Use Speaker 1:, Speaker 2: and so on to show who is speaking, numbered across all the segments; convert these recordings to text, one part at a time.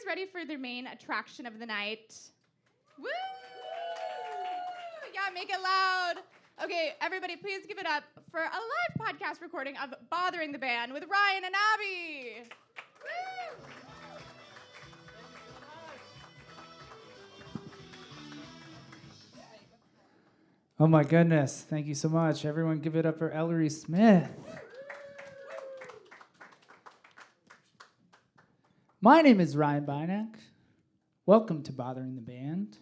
Speaker 1: guys ready for the main attraction of the night? Woo! Yeah, make it loud. Okay, everybody, please give it up for a live podcast recording of Bothering the Band with Ryan and Abby. Woo!
Speaker 2: Oh my goodness. Thank you so much. Everyone give it up for Ellory Smith. My name is Ryan Bynack. Welcome to Bothering the Band.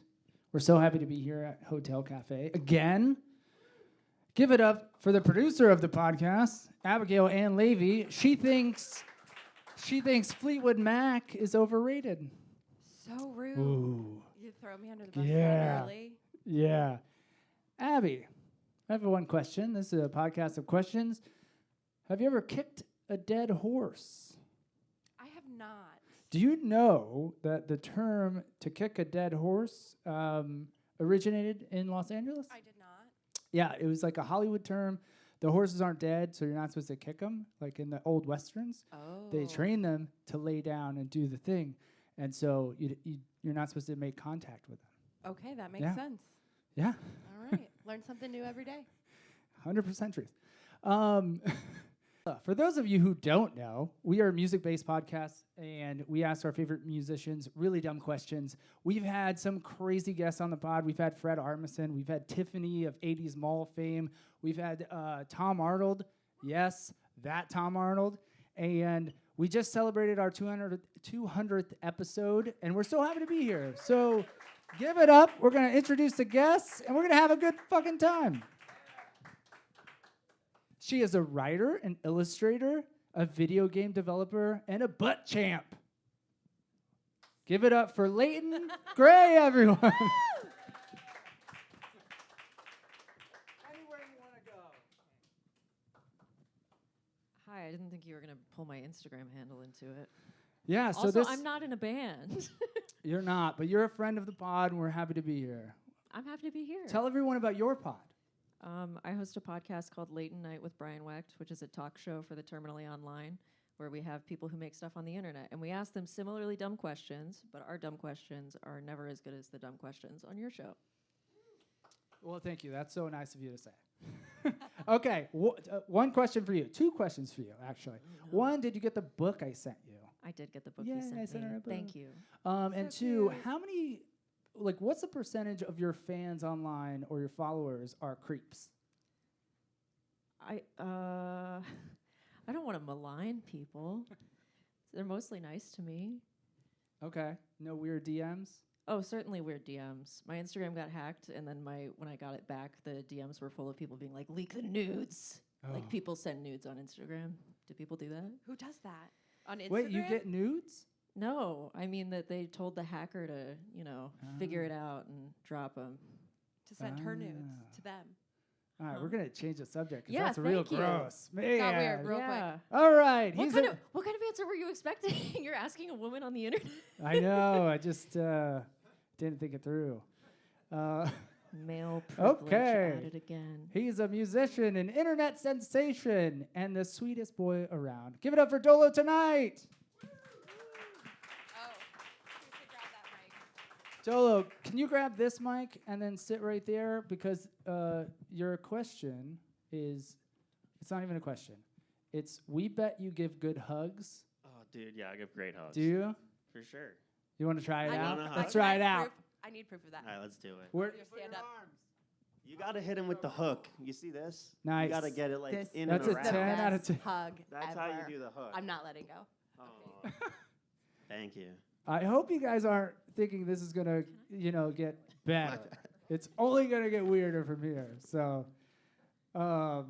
Speaker 2: We're so happy to be here at Hotel Cafe again. Give it up for the producer of the podcast, Abigail Ann Levy. She thinks Fleetwood Mac is overrated.
Speaker 3: So rude.
Speaker 2: Ooh.
Speaker 3: You throw me under the bus
Speaker 2: Yeah.
Speaker 3: that early.
Speaker 2: Yeah. Abby, I have one question. This is a podcast of questions. Have you ever kicked a dead horse?
Speaker 3: I have not.
Speaker 2: Do you know that the term to kick a dead horse originated in Los Angeles?
Speaker 3: I did not.
Speaker 2: Yeah, it was like a Hollywood term. The horses aren't dead, so you're not supposed to kick them. Like in the old Westerns, they train them to lay down and do the thing. And so you're not supposed to make contact with them.
Speaker 3: Okay, that makes sense.
Speaker 2: Yeah.
Speaker 3: All right. Learn something new every day.
Speaker 2: 100% truth. For those of you who don't know, we are a music-based podcast, and we ask our favorite musicians really dumb questions. We've had some crazy guests on the pod. We've had Fred Armisen. We've had Tiffany of 80s Mall fame. We've had Tom Arnold. Yes, that Tom Arnold. And we just celebrated our 200th episode, and we're so happy to be here. So give it up. We're going to introduce the guests, and we're going to have a good fucking time. She is a writer, an illustrator, a video game developer, and a butt champ. Give it up for Leighton Gray, everyone. Anywhere you want to go.
Speaker 4: Hi, I didn't think you were going to pull my Instagram handle into it.
Speaker 2: Yeah, so
Speaker 4: Also, I'm not in a band.
Speaker 2: You're not, but you're a friend of the pod, and we're happy to be here.
Speaker 4: I'm happy to be here.
Speaker 2: Tell everyone about your pod.
Speaker 4: I host a podcast called Leighton Night with Brian Wecht, which is a talk show for the Terminally Online, where we have people who make stuff on the internet. And we ask them similarly dumb questions, but our dumb questions are never as good as the dumb questions on your show.
Speaker 2: Well, thank you. That's so nice of you to say. Okay, one question for you. Two questions for you, actually.
Speaker 4: No.
Speaker 2: One, did you get the book I sent you?
Speaker 4: I did get the book
Speaker 2: Yay,
Speaker 4: you sent
Speaker 2: I sent
Speaker 4: me.
Speaker 2: her a book.
Speaker 4: Thank you.
Speaker 2: And two, how many, what's the percentage of your fans online or your followers are creeps?
Speaker 4: I don't want to malign people. They're mostly nice to me.
Speaker 2: Okay. No weird DMs?
Speaker 4: Oh, certainly weird DMs. My Instagram got hacked, and then when I got it back, the DMs were full of people being like, leak the nudes.
Speaker 2: Oh.
Speaker 4: Like, people send nudes on Instagram. Do people do that?
Speaker 3: Who does that? On Instagram?
Speaker 2: Wait, you get nudes?
Speaker 4: No, I mean that they told the hacker to, figure it out and drop them.
Speaker 3: To send her nudes to them.
Speaker 2: All right, we're going to change the subject because
Speaker 4: Yeah,
Speaker 2: that's real
Speaker 4: thank you.
Speaker 2: gross.
Speaker 3: It got
Speaker 2: Man.
Speaker 3: weird real quick.
Speaker 2: All right.
Speaker 4: What kind of answer were you expecting? You're asking a woman on the internet?
Speaker 2: I know. I just didn't think it through.
Speaker 4: Male privilege
Speaker 2: Okay.
Speaker 4: at it again.
Speaker 2: He's a musician, an internet sensation, and the sweetest boy around. Give it up for Dolo Tonight. Dolo, can you grab this mic and then sit right there? Because your question is, it's not even a question. It's, we bet you give good hugs.
Speaker 5: Oh, dude, yeah, I give great hugs.
Speaker 2: Do you?
Speaker 5: For sure.
Speaker 2: You want to try it out?
Speaker 5: need-
Speaker 2: Let's try it out.
Speaker 3: I need proof of that.
Speaker 5: All right, let's do it.
Speaker 2: Where,
Speaker 3: Stand up.
Speaker 5: You got to hit him with the hook. You see this?
Speaker 2: Nice.
Speaker 5: You got to get it like
Speaker 3: This
Speaker 5: in
Speaker 2: That's
Speaker 5: and
Speaker 2: a
Speaker 5: around.
Speaker 2: 10 out of 10.
Speaker 3: Hug
Speaker 5: That's
Speaker 3: ever.
Speaker 5: how you do the hook.
Speaker 3: I'm not letting go.
Speaker 5: Oh. Thank you.
Speaker 2: I hope you guys aren't thinking this is going to, get better. It's only going to get weirder from here. So our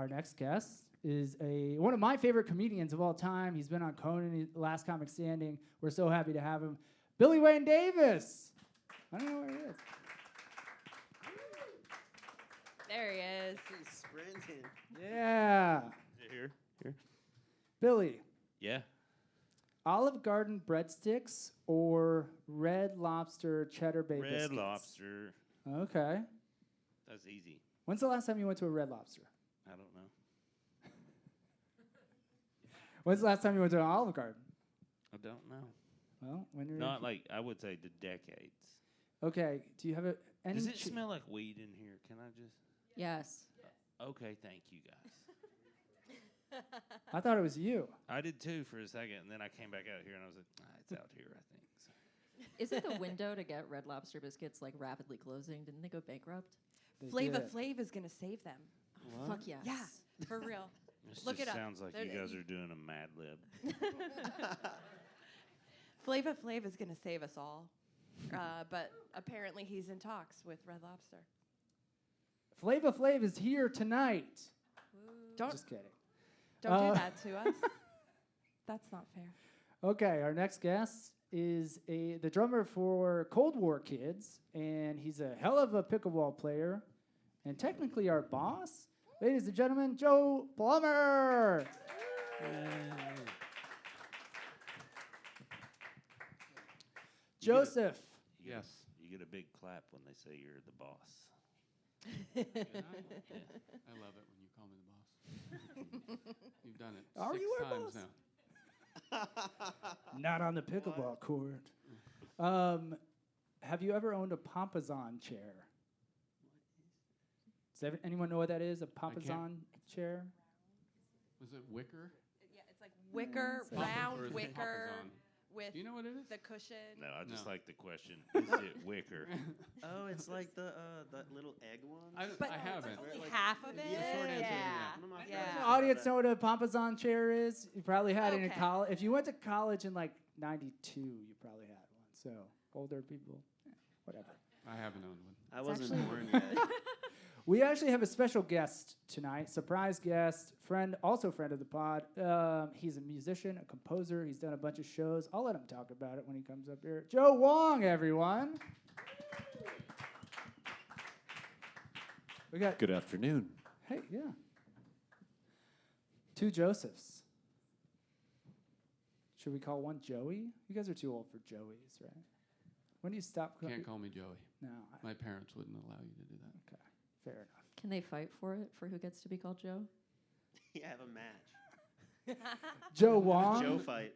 Speaker 2: next guest is one of my favorite comedians of all time. He's been on Conan, Last Comic Standing. We're so happy to have him. Billy Wayne Davis. I don't know where he is.
Speaker 3: There he is.
Speaker 5: He's sprinting.
Speaker 2: Yeah.
Speaker 5: Is it here? Here?
Speaker 2: Billy,
Speaker 6: Yeah.
Speaker 2: Olive Garden breadsticks or Red Lobster cheddar bay biscuits?
Speaker 6: Red Lobster.
Speaker 2: Okay.
Speaker 6: That's easy.
Speaker 2: When's the last time you went to a Red Lobster?
Speaker 6: I don't know.
Speaker 2: When's the last time you went to an Olive Garden?
Speaker 6: I don't know.
Speaker 2: Well, when you're
Speaker 6: Not like, I would say the decades.
Speaker 2: okay. Do you have any?
Speaker 6: Does it smell like weed in here? Can I just?
Speaker 4: Yes.
Speaker 6: Okay, thank you guys.
Speaker 2: I thought it was you.
Speaker 6: I did too for a second, and then I came back out here and I was like, it's out here, I think. So.
Speaker 4: Isn't the window to get Red Lobster biscuits like rapidly closing? Didn't they go bankrupt?
Speaker 2: They
Speaker 3: Flava
Speaker 2: did.
Speaker 3: Flav is gonna save them.
Speaker 4: Fuck yes.
Speaker 3: Yeah, for real.
Speaker 6: This
Speaker 3: Look
Speaker 6: just
Speaker 3: it up.
Speaker 6: sounds like
Speaker 3: There-
Speaker 6: you guys are doing a Mad Lib.
Speaker 3: Flava Flav is gonna save us all, but apparently he's in talks with Red Lobster.
Speaker 2: Flava Flav is here tonight.
Speaker 3: Don't
Speaker 2: Just kidding.
Speaker 3: don't do that to us. That's not fair.
Speaker 2: Okay, our next guest is the drummer for Cold War Kids, and he's a hell of a pickleball player, and technically our boss. Ladies and gentlemen, Joe Plummer. Joseph.
Speaker 6: Yes. You get a big clap when they say you're the boss.
Speaker 7: I love it when you call me the boss. You've done it
Speaker 2: Are
Speaker 7: 6
Speaker 2: you our
Speaker 7: times
Speaker 2: boss?
Speaker 7: now.
Speaker 2: Not on the pickleball court. Have you ever owned a Pompazon chair? Does anyone know what that is? A Pompazon chair?
Speaker 7: Was it wicker?
Speaker 3: Yeah, it's like wicker,
Speaker 2: Or
Speaker 3: round
Speaker 7: is it
Speaker 3: wicker
Speaker 7: Pompazon?
Speaker 3: with
Speaker 7: Do you know what it is?
Speaker 3: the cushion.
Speaker 6: No, I just
Speaker 7: No.
Speaker 6: like the question. Is it wicker?
Speaker 5: Oh, it's like the little egg one.
Speaker 3: But
Speaker 7: I haven't.
Speaker 3: only
Speaker 5: Like-
Speaker 3: half of it.
Speaker 5: Yeah,
Speaker 7: The short answer is
Speaker 3: yeah.
Speaker 5: One of my
Speaker 3: Yeah.
Speaker 5: friends
Speaker 2: The
Speaker 5: got
Speaker 2: audience
Speaker 5: that.
Speaker 2: know what a Pompazon chair is? You probably had it in
Speaker 3: Okay.
Speaker 2: college. If you went to college in like 92, you probably had one. So older people, whatever.
Speaker 7: I haven't owned one.
Speaker 5: I wasn't
Speaker 4: actually-
Speaker 5: born yet.
Speaker 2: We actually have a special guest tonight, surprise guest, also friend of the pod. He's a musician, a composer. He's done a bunch of shows. I'll let him talk about it when he comes up here. Joe Wong, everyone. We got
Speaker 8: Good afternoon.
Speaker 2: Hey, yeah. 2 Josephs. Should we call one Joey? You guys are too old for Joeys, right? When do you stop?
Speaker 7: Can't call me Joey.
Speaker 2: No,
Speaker 7: My parents wouldn't allow you to do that.
Speaker 2: okay, fair enough.
Speaker 4: Can they fight for it for who gets to be called Joe?
Speaker 5: Yeah, have a match.
Speaker 2: Joe Wong,
Speaker 5: Joe fight.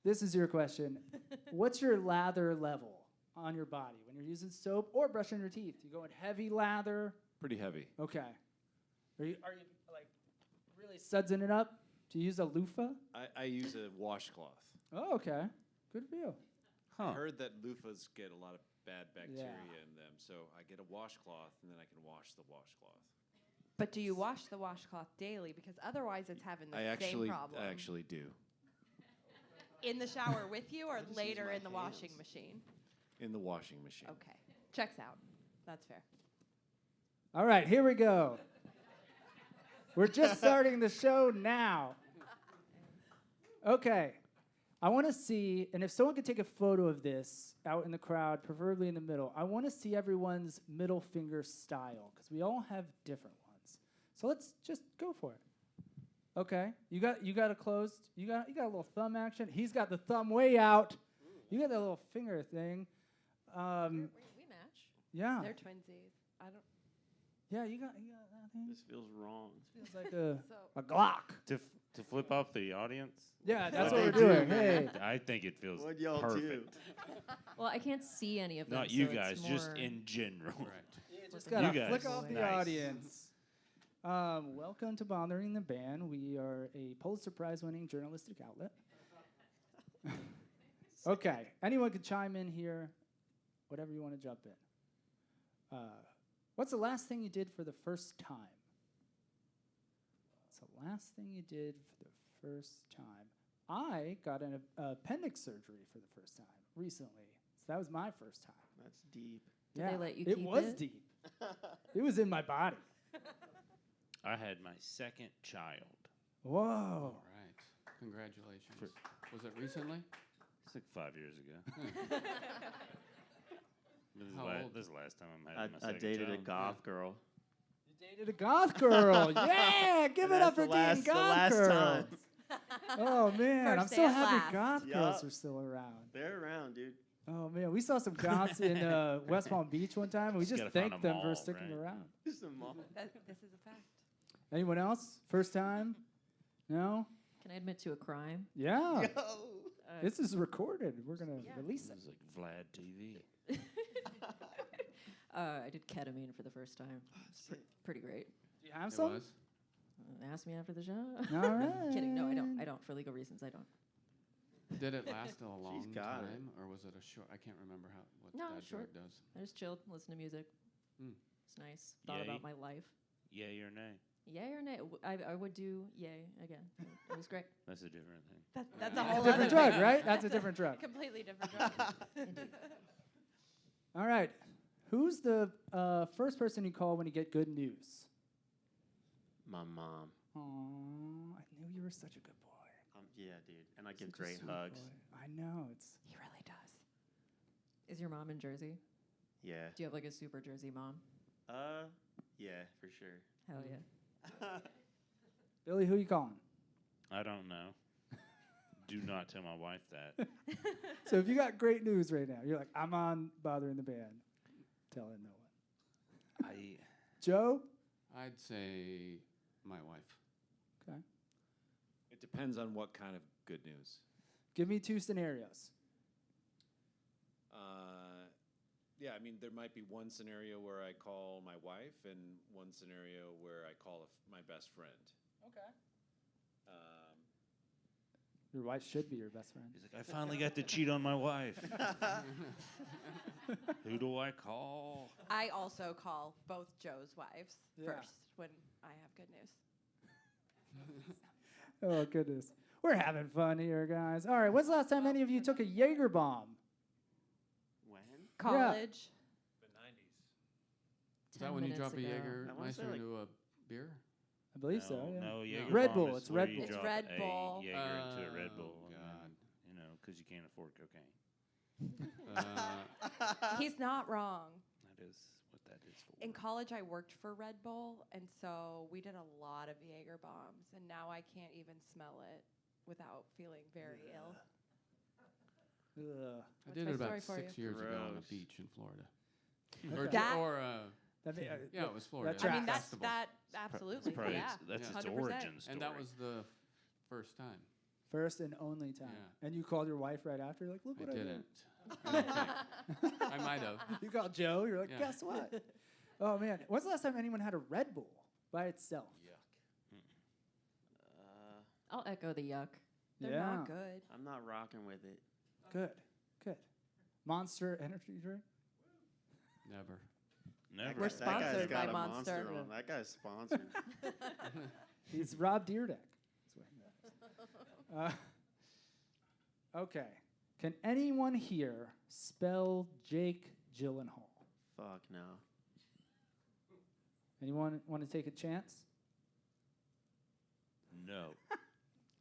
Speaker 2: this is your question. What's your lather level on your body when you're using soap or brushing your teeth? You going heavy lather?
Speaker 8: Pretty heavy.
Speaker 2: Okay. Are you like really sudsing it up? Do you use a loofah?
Speaker 8: I use a washcloth.
Speaker 2: Oh, okay. Good for you.
Speaker 6: Huh.
Speaker 8: I heard that loofahs get a lot of bad bacteria
Speaker 2: Yeah.
Speaker 8: in them, so I get a washcloth and then I can wash the washcloth.
Speaker 3: But do you wash the washcloth daily? Because otherwise, it's having the same problem.
Speaker 8: I actually do.
Speaker 3: In the shower with you, or
Speaker 5: just use
Speaker 3: later
Speaker 5: my
Speaker 3: in the washing
Speaker 5: hands.
Speaker 3: machine?
Speaker 8: In the washing machine.
Speaker 3: Okay, checks out. That's fair.
Speaker 2: All right, here we go. We're just starting the show now. Okay. I want to see, and if someone could take a photo of this out in the crowd, preferably in the middle, I want to see everyone's middle finger style, because we all have different ones. So let's just go for it. Okay. You got a closed, you got a little thumb action. He's got the thumb way out. You got that little finger thing.
Speaker 4: We match.
Speaker 2: Yeah.
Speaker 3: They're twinsies. I don't.
Speaker 2: Yeah, you got that thing.
Speaker 5: This feels wrong.
Speaker 2: Feels like a
Speaker 3: So
Speaker 2: Glock.
Speaker 6: To flip off the audience?
Speaker 2: Yeah, that's
Speaker 6: What
Speaker 2: what
Speaker 6: they
Speaker 2: we're
Speaker 6: do,
Speaker 2: doing. Hey.
Speaker 6: I think it feels
Speaker 5: What y'all
Speaker 6: perfect.
Speaker 5: do?
Speaker 4: Well, I can't see any of them.
Speaker 6: Not
Speaker 4: so
Speaker 6: you
Speaker 4: it's
Speaker 6: guys, just
Speaker 4: more-
Speaker 6: in general.
Speaker 7: Right.
Speaker 2: Just gotta
Speaker 6: You
Speaker 2: flick
Speaker 6: guys.
Speaker 2: off the
Speaker 6: Nice.
Speaker 2: audience. Welcome to Bothering the Band. We are a Pulitzer Prize-winning journalistic outlet. Okay, anyone could chime in here, whatever you want to jump in. What's the last thing you did for the first time? What's the last thing you did for the first time? I got an appendix surgery for the first time recently. So that was my first time.
Speaker 5: That's deep.
Speaker 4: Did they let you
Speaker 2: it
Speaker 4: keep
Speaker 2: was
Speaker 4: it?
Speaker 2: deep. It was in my body.
Speaker 6: I had my second child.
Speaker 2: Whoa.
Speaker 7: All right. Congratulations. Was it recently?
Speaker 6: It's like 5 years ago.
Speaker 7: How old?
Speaker 6: This is the last time I'm having my
Speaker 5: I
Speaker 6: second
Speaker 5: dated a
Speaker 6: child.
Speaker 5: goth girl.
Speaker 2: You dated a goth girl. Yeah, give it up for dating
Speaker 5: the
Speaker 2: goth
Speaker 5: last
Speaker 2: girls.
Speaker 5: time.
Speaker 2: Oh man, I'm
Speaker 3: First
Speaker 2: so
Speaker 3: and
Speaker 2: happy
Speaker 3: last.
Speaker 2: goth girls
Speaker 5: Yup.
Speaker 2: are still around.
Speaker 5: They're around, dude.
Speaker 2: Oh man, we saw some goths in West Palm Beach one time, and we
Speaker 6: Just
Speaker 2: just
Speaker 6: gotta find
Speaker 2: thanked
Speaker 6: them
Speaker 2: them for
Speaker 6: all,
Speaker 2: sticking
Speaker 6: right?
Speaker 2: around.
Speaker 5: Just a mom.
Speaker 3: This is a fact.
Speaker 2: Anyone else? First time? No?
Speaker 4: Can I admit to a crime?
Speaker 2: Yeah.
Speaker 5: Yo.
Speaker 2: This is recorded. We're going to release
Speaker 6: This
Speaker 2: it.
Speaker 6: is like Vlad TV.
Speaker 4: I did ketamine for the first time. It's pretty great.
Speaker 2: Do you have
Speaker 7: It
Speaker 2: some?
Speaker 7: was.
Speaker 4: Ask me after the show.
Speaker 2: All right.
Speaker 4: Kidding. No, I don't. I don't. For legal reasons, I don't.
Speaker 7: Did it last a long
Speaker 5: got it.
Speaker 7: time, or was it a short? I can't remember what
Speaker 4: No,
Speaker 7: that
Speaker 4: short.
Speaker 7: drug does.
Speaker 4: I just chilled, listened to music.
Speaker 7: Mm.
Speaker 4: It's nice. Thought
Speaker 6: Yay.
Speaker 4: about my life.
Speaker 6: Yay or nay?
Speaker 4: Yay or nay? I would do yay again. It was great.
Speaker 6: That's a different thing.
Speaker 3: That's
Speaker 7: Yeah.
Speaker 3: a whole
Speaker 2: Different
Speaker 3: other
Speaker 2: drug,
Speaker 3: thing.
Speaker 2: right? That's a different drug.
Speaker 3: Completely different drug.
Speaker 4: Indeed.
Speaker 2: All right. Who's the first person you call when you get good news?
Speaker 5: My mom.
Speaker 2: Aw, I knew you were such a good boy.
Speaker 5: Yeah, dude. And I give
Speaker 2: Such a
Speaker 5: great
Speaker 2: sweet
Speaker 5: hugs.
Speaker 2: boy. I know. It's
Speaker 3: He really does.
Speaker 4: Is your mom in Jersey?
Speaker 5: Yeah.
Speaker 4: Do you have like a super Jersey mom?
Speaker 5: Yeah, for sure.
Speaker 4: Hell yeah.
Speaker 2: Billy, who you calling?
Speaker 6: I don't know. Do not tell my wife that.
Speaker 2: So if you got great news right now, you're like, I'm on Bothering the Band. Telling no one. Joe?
Speaker 7: I'd say my wife.
Speaker 2: Okay.
Speaker 8: It depends on what kind of good news.
Speaker 2: Give me 2 scenarios.
Speaker 8: Yeah, I mean, there might be one scenario where I call my wife and one scenario where I call my best friend.
Speaker 2: Okay. Your wife should be your best friend.
Speaker 6: He's like, I finally got to cheat on my wife. Who do I call?
Speaker 3: I also call both Joe's wives
Speaker 2: Yeah.
Speaker 3: first when I have good news.
Speaker 2: Oh, goodness. We're having fun here, guys. All right, when's the last time any of you took a Jaeger bomb?
Speaker 5: When?
Speaker 3: College.
Speaker 8: The 90s.
Speaker 7: Is that when you drop a
Speaker 4: ago.
Speaker 7: Jaeger
Speaker 5: I wanna say,
Speaker 7: Meister
Speaker 5: like-
Speaker 7: into a beer?
Speaker 2: I believe so, yeah.
Speaker 6: No, Jaeger
Speaker 2: Red
Speaker 6: bomb
Speaker 2: Bull,
Speaker 6: is
Speaker 2: it's
Speaker 6: where
Speaker 2: Red
Speaker 6: you
Speaker 2: Bull.
Speaker 3: It's
Speaker 6: drop
Speaker 3: Red
Speaker 6: a
Speaker 3: Bull.
Speaker 6: Jaeger into a Red
Speaker 7: Oh,
Speaker 6: Bull. and
Speaker 7: God.
Speaker 6: then, you know, because you can't afford cocaine.
Speaker 3: He's not wrong.
Speaker 6: That is what that is for.
Speaker 3: In college, I worked for Red Bull, and so we did a lot of Jaeger bombs, and now I can't even smell it without feeling very ill.
Speaker 2: Ugh.
Speaker 7: I
Speaker 3: What's
Speaker 7: did
Speaker 3: my
Speaker 7: it about
Speaker 3: story for
Speaker 7: 6
Speaker 3: you?
Speaker 7: years ago on
Speaker 5: Gross.
Speaker 7: the beach in Florida.
Speaker 2: Okay. That may-
Speaker 7: Yeah, it was Florida.
Speaker 2: that
Speaker 3: I mean,
Speaker 2: tracks.
Speaker 3: that's that absolutely.
Speaker 6: Probably
Speaker 3: Yeah.
Speaker 6: that's
Speaker 7: Yeah.
Speaker 6: its
Speaker 3: 100%.
Speaker 6: origin story.
Speaker 7: And that was the first time.
Speaker 2: First and only time.
Speaker 7: Yeah.
Speaker 2: And you called your wife right after? You're like, look
Speaker 7: I
Speaker 2: what I did.
Speaker 7: didn't. I don't think. I might have.
Speaker 2: You called Joe. You're like,
Speaker 7: Yeah.
Speaker 2: guess what? Oh, man. When's the last time anyone had a Red Bull by itself?
Speaker 4: I'll echo the yuck.
Speaker 3: They're
Speaker 2: yeah.
Speaker 3: not good.
Speaker 5: I'm not rocking with it.
Speaker 2: Good. Good. Monster energy drink?
Speaker 7: Never.
Speaker 6: Never.
Speaker 3: We're
Speaker 5: That guy's
Speaker 3: sponsored
Speaker 5: got
Speaker 3: by
Speaker 5: a
Speaker 3: Monster.
Speaker 5: on. That guy's sponsored.
Speaker 2: He's Rob Deerdeck. Okay. Can anyone here spell Jake Gyllenhaal?
Speaker 5: Fuck no.
Speaker 2: Anyone want to take a chance?
Speaker 6: No.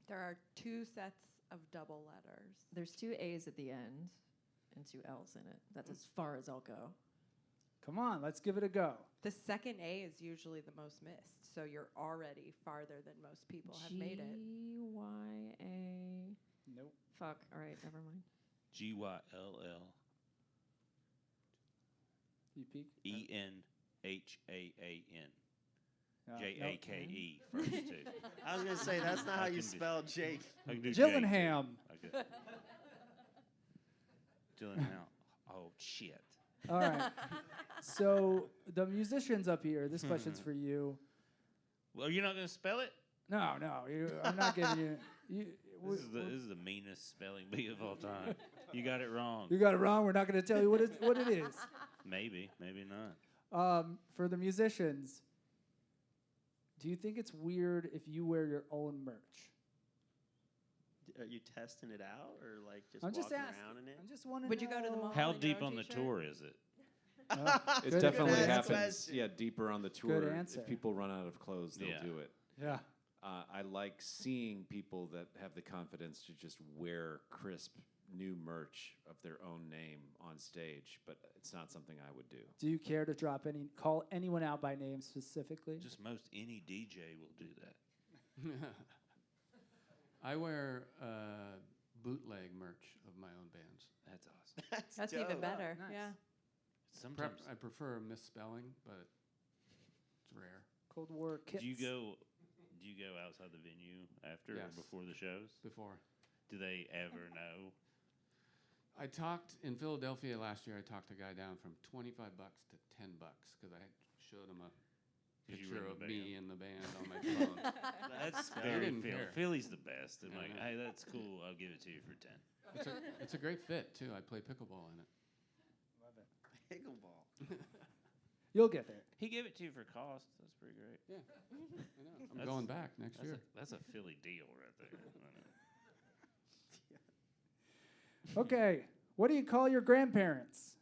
Speaker 3: There are 2 sets of double letters.
Speaker 4: There's 2 A's at the end and 2 L's in it. That's as far as I'll go.
Speaker 2: Come on, let's give it a go.
Speaker 3: The second A is usually the most missed, so you're already farther than most people have made it.
Speaker 4: G-Y-A.
Speaker 2: Nope.
Speaker 4: Fuck. All right, never mind.
Speaker 6: GYLL
Speaker 2: You peek?
Speaker 6: ENHAAN.
Speaker 2: No,
Speaker 6: JAKE first two.
Speaker 5: I was gonna say that's not how
Speaker 6: I
Speaker 5: you
Speaker 6: can do-
Speaker 5: spell Jake.
Speaker 6: I can do
Speaker 2: Gyllenhaal.
Speaker 6: Jake, too. Gyllenhaal. Oh shit.
Speaker 2: All right. So the musicians up here, this question's for you.
Speaker 6: Well, you're not gonna spell it?
Speaker 2: No, I'm not giving you.
Speaker 6: This is the meanest spelling bee of all time. You got it wrong.
Speaker 2: You got it wrong. We're not going to tell you what it is.
Speaker 6: Maybe, maybe not.
Speaker 2: For the musicians, do you think it's weird if you wear your own merch?
Speaker 5: Are you testing it out or like just
Speaker 2: I'm
Speaker 5: walking
Speaker 2: just asking.
Speaker 5: around in it?
Speaker 2: I'm just wondering.
Speaker 3: Would you go to the mall?
Speaker 6: How
Speaker 3: in your
Speaker 6: deep
Speaker 3: own
Speaker 6: on the
Speaker 3: t-shirt?
Speaker 6: tour is it?
Speaker 8: It
Speaker 2: Good-
Speaker 8: definitely
Speaker 2: good
Speaker 8: happens.
Speaker 5: question.
Speaker 8: Yeah, deeper on the tour.
Speaker 2: answer.
Speaker 8: If people run out of clothes, they'll
Speaker 6: Yeah.
Speaker 8: do it.
Speaker 2: Yeah.
Speaker 8: I like seeing people that have the confidence to just wear crisp new merch of their own name on stage, but it's not something I would do.
Speaker 2: Do you care to call anyone out by name specifically?
Speaker 6: Just most any DJ will do that.
Speaker 7: I wear bootleg merch of my own bands.
Speaker 6: That's awesome.
Speaker 3: That's
Speaker 5: dope.
Speaker 3: even better.
Speaker 2: Nice.
Speaker 3: Yeah.
Speaker 6: Sometimes
Speaker 7: I prefer misspelling, but it's rare.
Speaker 2: Cold War kits.
Speaker 6: do you go outside the venue after
Speaker 7: Yes.
Speaker 6: or before the shows?
Speaker 7: Before.
Speaker 6: Do they ever know?
Speaker 7: I talked in Philadelphia last year. I talked a guy down from $25 to $10 because I showed him a
Speaker 6: 'Cause you
Speaker 7: picture
Speaker 6: were in
Speaker 7: of
Speaker 6: the
Speaker 7: me in the band on my phone.
Speaker 6: That's
Speaker 7: He
Speaker 6: very
Speaker 7: didn't
Speaker 6: Philly.
Speaker 7: care.
Speaker 6: Philly's the best. I'm
Speaker 7: Yeah, I
Speaker 6: like,
Speaker 7: know.
Speaker 6: hey, that's cool. I'll give it to you for 10.
Speaker 7: It's a great fit too. I play pickleball in it.
Speaker 5: Pickleball.
Speaker 2: You'll get there.
Speaker 6: He gave it to you for cost. That's pretty great.
Speaker 7: Yeah, I know. I'm
Speaker 6: That's-
Speaker 7: going back next year.
Speaker 6: That's a Philly deal right there.
Speaker 2: Okay, what do you call your grandparents?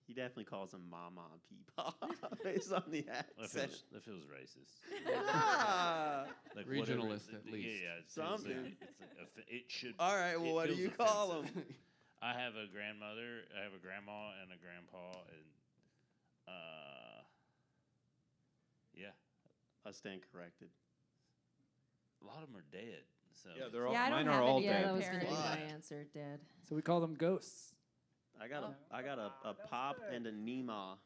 Speaker 5: He definitely calls them Mama and Peepaw based on the accent.
Speaker 6: That feels racist.
Speaker 5: Ah.
Speaker 6: Like
Speaker 7: Regionalist,
Speaker 6: whatever,
Speaker 7: at least.
Speaker 6: Yeah, it feels
Speaker 5: Something.
Speaker 6: like it should.
Speaker 5: All right, well,
Speaker 6: it
Speaker 5: what do
Speaker 6: feels
Speaker 5: you call
Speaker 6: offensive.
Speaker 5: them?
Speaker 6: I have a grandmother, I have a grandma, and a grandpa, and yeah,
Speaker 5: I stand corrected.
Speaker 6: a lot of them are dead. So
Speaker 8: Yeah, they're all.
Speaker 3: Yeah, I don't
Speaker 8: Mine
Speaker 3: have
Speaker 8: are all
Speaker 3: any
Speaker 4: Yeah,
Speaker 8: dead.
Speaker 4: that was going to be
Speaker 5: Fuck.
Speaker 4: my answer, dead.
Speaker 2: So we call them ghosts.
Speaker 5: I got a Pop and a Nima.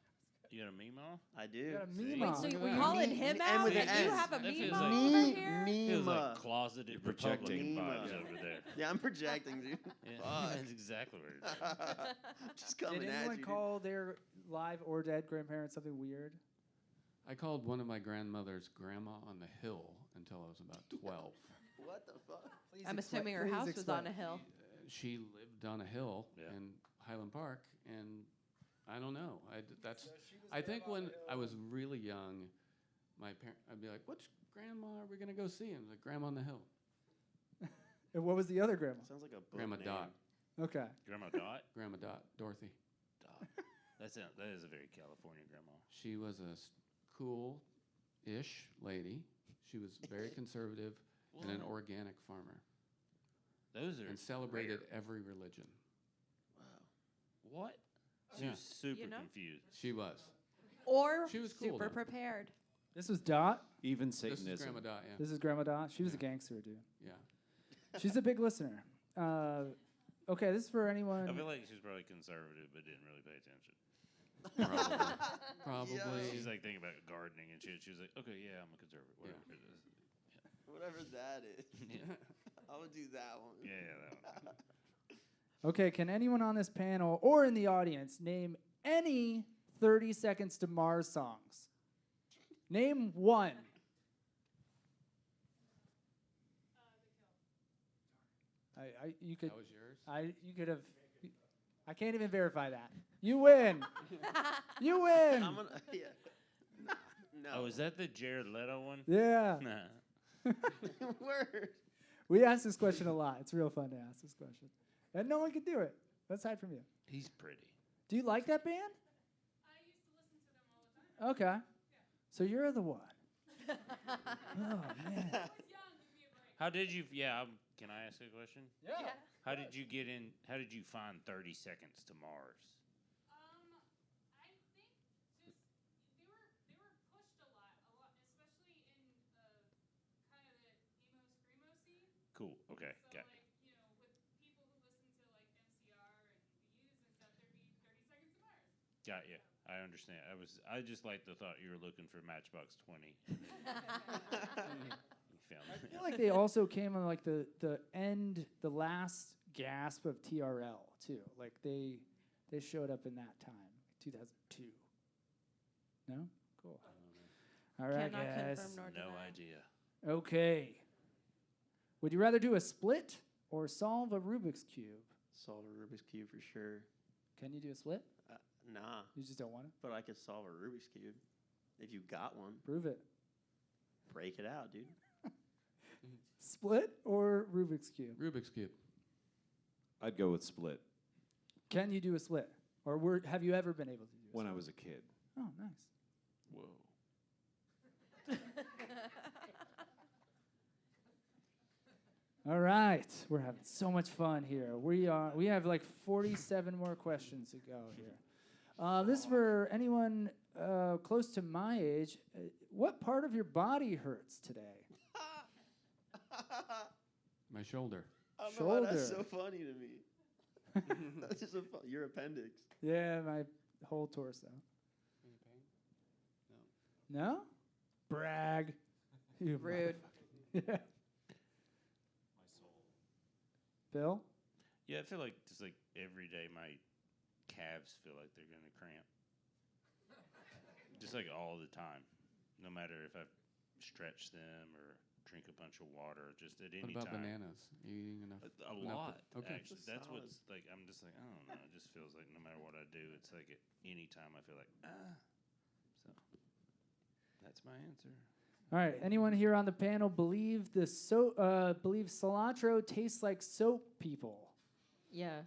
Speaker 6: You got a Meemaw?
Speaker 5: I do.
Speaker 2: You got a
Speaker 6: See?
Speaker 2: Meemaw.
Speaker 3: Wait, so
Speaker 2: Look at
Speaker 3: were you
Speaker 2: that.
Speaker 3: calling
Speaker 5: Me-
Speaker 3: him
Speaker 5: and
Speaker 3: out?
Speaker 5: with
Speaker 3: Like,
Speaker 5: an
Speaker 3: you
Speaker 5: S.
Speaker 3: have a
Speaker 6: That
Speaker 3: meme
Speaker 6: feels
Speaker 3: over
Speaker 6: like-
Speaker 3: here?
Speaker 6: Feels like
Speaker 5: Nima.
Speaker 6: closeted
Speaker 8: You're projecting.
Speaker 6: Republican vibes
Speaker 5: Nima.
Speaker 6: over there.
Speaker 5: Yeah, I'm projecting, dude.
Speaker 6: Yeah,
Speaker 5: Fuck.
Speaker 6: that's exactly what it is.
Speaker 5: Just coming
Speaker 2: Did
Speaker 5: at
Speaker 2: anyone
Speaker 5: you. dude.
Speaker 2: call their live or dead grandparents something weird?
Speaker 7: I called one of my grandmother's grandma on the hill until I was about 12.
Speaker 5: What the fuck?
Speaker 3: I'm assuming her house was on a hill.
Speaker 7: She lived on a hill
Speaker 6: Yeah.
Speaker 7: in Highland Park, and I don't know. I think when I was really young, I'd be like, "Which grandma are we gonna go see?" And I was like, "Grandma on the hill,
Speaker 2: And what was the other grandma?
Speaker 5: Sounds like a book
Speaker 7: Grandma
Speaker 5: name.
Speaker 7: Dot,
Speaker 2: Okay.
Speaker 6: Grandma Dot?
Speaker 7: Grandma Dot, Dorothy."
Speaker 6: Dot. That is a very California grandma.
Speaker 7: She was a cool-ish lady. She was very conservative and an
Speaker 6: Whoa.
Speaker 7: organic farmer,
Speaker 6: Those are
Speaker 7: and celebrated every religion.
Speaker 6: what? She
Speaker 7: Yeah.
Speaker 6: was super
Speaker 3: You know?
Speaker 6: confused.
Speaker 7: She was.
Speaker 3: Or
Speaker 7: She was cool,
Speaker 3: super
Speaker 7: though.
Speaker 3: prepared.
Speaker 2: This was Dot.
Speaker 8: Even
Speaker 7: This is
Speaker 8: Satanism.
Speaker 7: Grandma Dot, yeah.
Speaker 2: This is Grandma Dot. She was a
Speaker 7: Yeah.
Speaker 2: gangster, dude.
Speaker 7: Yeah.
Speaker 2: She's a big listener. Okay, this is for anyone.
Speaker 6: I feel like she's probably conservative, but didn't really pay attention.
Speaker 7: Probably.
Speaker 6: She's like thinking about gardening and shit. She was like, okay, yeah, I'm a conservative. Whatever it is.
Speaker 5: Whatever that is.
Speaker 6: Yeah,
Speaker 5: I would do that one.
Speaker 6: yeah, that one.
Speaker 2: Okay, can anyone on this panel or in the audience name any 30 Seconds to Mars songs? Name one. You could
Speaker 7: That was yours?
Speaker 2: you could have. I can't even verify that. You win. You win.
Speaker 5: I'm gonna, yeah. No.
Speaker 6: Oh, is that the Jared Leto one?
Speaker 2: Yeah.
Speaker 6: Nah.
Speaker 5: Word.
Speaker 2: We ask this question a lot. It's real fun to ask this question. And no one could do it. Aside from you.
Speaker 6: He's pretty.
Speaker 2: Do you like that band?
Speaker 1: I used to listen to them all the time.
Speaker 2: Okay. So you're the one. Oh, man.
Speaker 6: How did you? Yeah. Can I ask a question?
Speaker 2: Yeah.
Speaker 6: How did you get in? How did you find 30 Seconds to Mars?
Speaker 1: I think just they were pushed a lot, especially in kind of the emo screamo scene.
Speaker 6: Cool. Okay.
Speaker 1: So
Speaker 6: Got
Speaker 1: like, you know, with people who listen to like MCR and the Used and stuff, there'd be 30 Seconds to Mars.
Speaker 6: Got you. I understand. I just like the thought you were looking for Matchbox 20. You found
Speaker 2: I
Speaker 6: it.
Speaker 2: feel like they also came on like the last gasp of TRL too. Like they showed up in that time, 2002. No? Cool. All right,
Speaker 3: Cannot
Speaker 2: guys.
Speaker 3: confirm nor
Speaker 6: No
Speaker 3: deny.
Speaker 6: idea.
Speaker 2: Okay. Would you rather do a split or solve a Rubik's Cube?
Speaker 5: Solve a Rubik's Cube for sure.
Speaker 2: Can you do a split?
Speaker 5: Nah,
Speaker 2: You just don't want to?
Speaker 5: but I could solve a Rubik's Cube. If you got one,
Speaker 2: Prove it.
Speaker 5: break it out, dude.
Speaker 2: Split or Rubik's Cube?
Speaker 7: Rubik's Cube.
Speaker 8: I'd go with split
Speaker 2: Can you do a split? Or have you ever been able to do a
Speaker 8: when
Speaker 2: split?
Speaker 8: I was a kid.
Speaker 2: Oh, nice.
Speaker 6: Whoa.
Speaker 2: All right, we're having so much fun here. We have like 47 more questions to go here. This is for anyone close to my age. What part of your body hurts today?
Speaker 7: My shoulder.
Speaker 5: I don't know why that's so
Speaker 2: Shoulder.
Speaker 5: funny to me. That's just your appendix.
Speaker 2: Yeah, my whole torso.
Speaker 7: Any pain? No.
Speaker 2: No? Brag. You
Speaker 3: Rude.
Speaker 2: motherfucker. Yeah. Bill?
Speaker 6: Yeah, I feel like just like every day my calves feel like they're gonna cramp. Just like all the time, no matter if I stretch them or drink a bunch of water, just at any
Speaker 7: What about
Speaker 6: time.
Speaker 7: bananas? Are you eating enough?
Speaker 6: A
Speaker 7: enough
Speaker 6: lot,
Speaker 7: okay.
Speaker 6: actually. That's what's like. I'm just like, I don't know. It just feels like no matter what I do, it's like at any time I feel like So that's my answer.
Speaker 2: All right. Anyone here on the panel believe believe cilantro tastes like soap? People,
Speaker 4: Yes.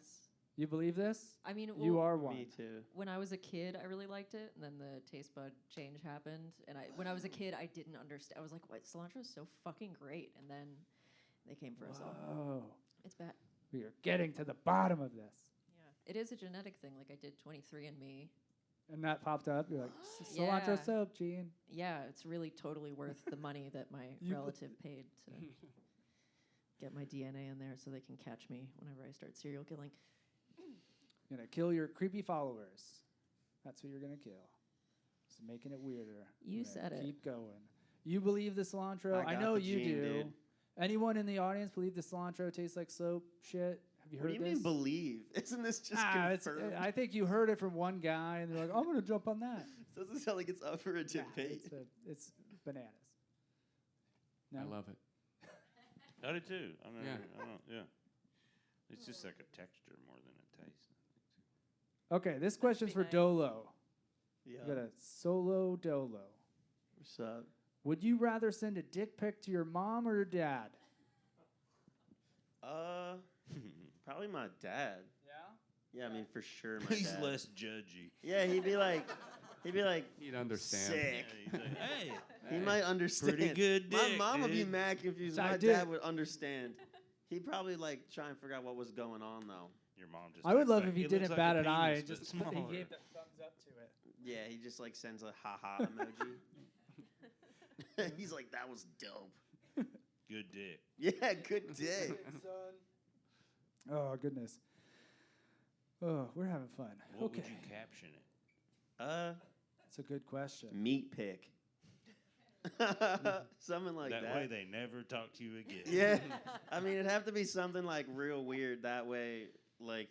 Speaker 2: you believe this?
Speaker 4: I mean,
Speaker 2: You
Speaker 4: well,
Speaker 2: are one.
Speaker 5: Me too.
Speaker 4: when I was a kid, I really liked it, and then the taste bud change happened. And when I was a kid, I didn't understand. I was like, "What? Cilantro is so fucking great!" And then they came for us all.
Speaker 2: Oh,
Speaker 4: It's bad.
Speaker 2: we are getting to the bottom of this.
Speaker 4: Yeah, it is a genetic thing. Like I did 23andMe.
Speaker 2: And that popped up. You're like, cilantro
Speaker 4: Yeah.
Speaker 2: soap, Gene.
Speaker 4: Yeah, it's really totally worth the money that my relative paid to get my DNA in there, so they can catch me whenever I start serial killing.
Speaker 2: You're gonna kill your creepy followers. That's who you're gonna kill. Just making it weirder.
Speaker 4: You
Speaker 2: We're gonna
Speaker 4: said it.
Speaker 2: Keep going. You believe the cilantro?
Speaker 5: I got
Speaker 2: know
Speaker 5: the
Speaker 2: you
Speaker 5: gene,
Speaker 2: do.
Speaker 5: dude.
Speaker 2: Anyone in the audience believe the cilantro tastes like soap? Shit. Have you
Speaker 5: What
Speaker 2: heard
Speaker 5: do you
Speaker 2: this?
Speaker 5: mean believe? Isn't this just
Speaker 2: It's,
Speaker 5: confirmed?
Speaker 2: I think you heard it from one guy, and they're like, "I'm gonna jump on that."
Speaker 5: Doesn't sound like it's up for a
Speaker 2: Nah,
Speaker 5: debate.
Speaker 2: it's bananas. No?
Speaker 7: I love it.
Speaker 6: I do too. I mean,
Speaker 7: Yeah.
Speaker 6: I don't. Yeah. It's just like a texture more than a taste.
Speaker 2: Okay, this question's
Speaker 3: be
Speaker 2: for
Speaker 3: nice.
Speaker 2: Dolo.
Speaker 5: Yeah.
Speaker 2: You got a solo Dolo.
Speaker 5: What's up?
Speaker 2: Would you rather send a dick pic to your mom or your dad?
Speaker 5: Probably my dad.
Speaker 2: Yeah.
Speaker 5: Yeah, I mean for sure my
Speaker 6: He's
Speaker 5: dad.
Speaker 6: less judgy.
Speaker 5: Yeah, he'd be like,
Speaker 7: He'd understand.
Speaker 5: sick.
Speaker 6: Yeah, he's like, hey,
Speaker 5: He might understand.
Speaker 6: pretty good
Speaker 5: My
Speaker 6: dick,
Speaker 5: mom would be
Speaker 6: dude.
Speaker 5: mad confused.
Speaker 2: Side
Speaker 5: My
Speaker 2: dick.
Speaker 5: dad would understand. He'd probably like try and figure out what was going on though.
Speaker 6: Your mom just.
Speaker 2: I would
Speaker 6: types
Speaker 2: love
Speaker 6: back,
Speaker 2: if he
Speaker 6: "It looks
Speaker 2: didn't
Speaker 6: like
Speaker 2: bat
Speaker 6: a
Speaker 2: an eye
Speaker 6: penis,
Speaker 2: and
Speaker 6: but
Speaker 2: just
Speaker 6: smaller."
Speaker 2: he gave the thumbs up to it.
Speaker 5: Yeah, he just like sends a haha emoji. He's like, that was dope.
Speaker 6: Good dick.
Speaker 5: Yeah, good day.
Speaker 2: Oh goodness. Oh, we're having fun.
Speaker 6: What
Speaker 2: okay,
Speaker 6: would you caption it?
Speaker 2: that's a good question.
Speaker 5: Meat pick. Something like that.
Speaker 6: That way they never talk to you again.
Speaker 5: Yeah, I mean, it'd have to be something like real weird. That way, like,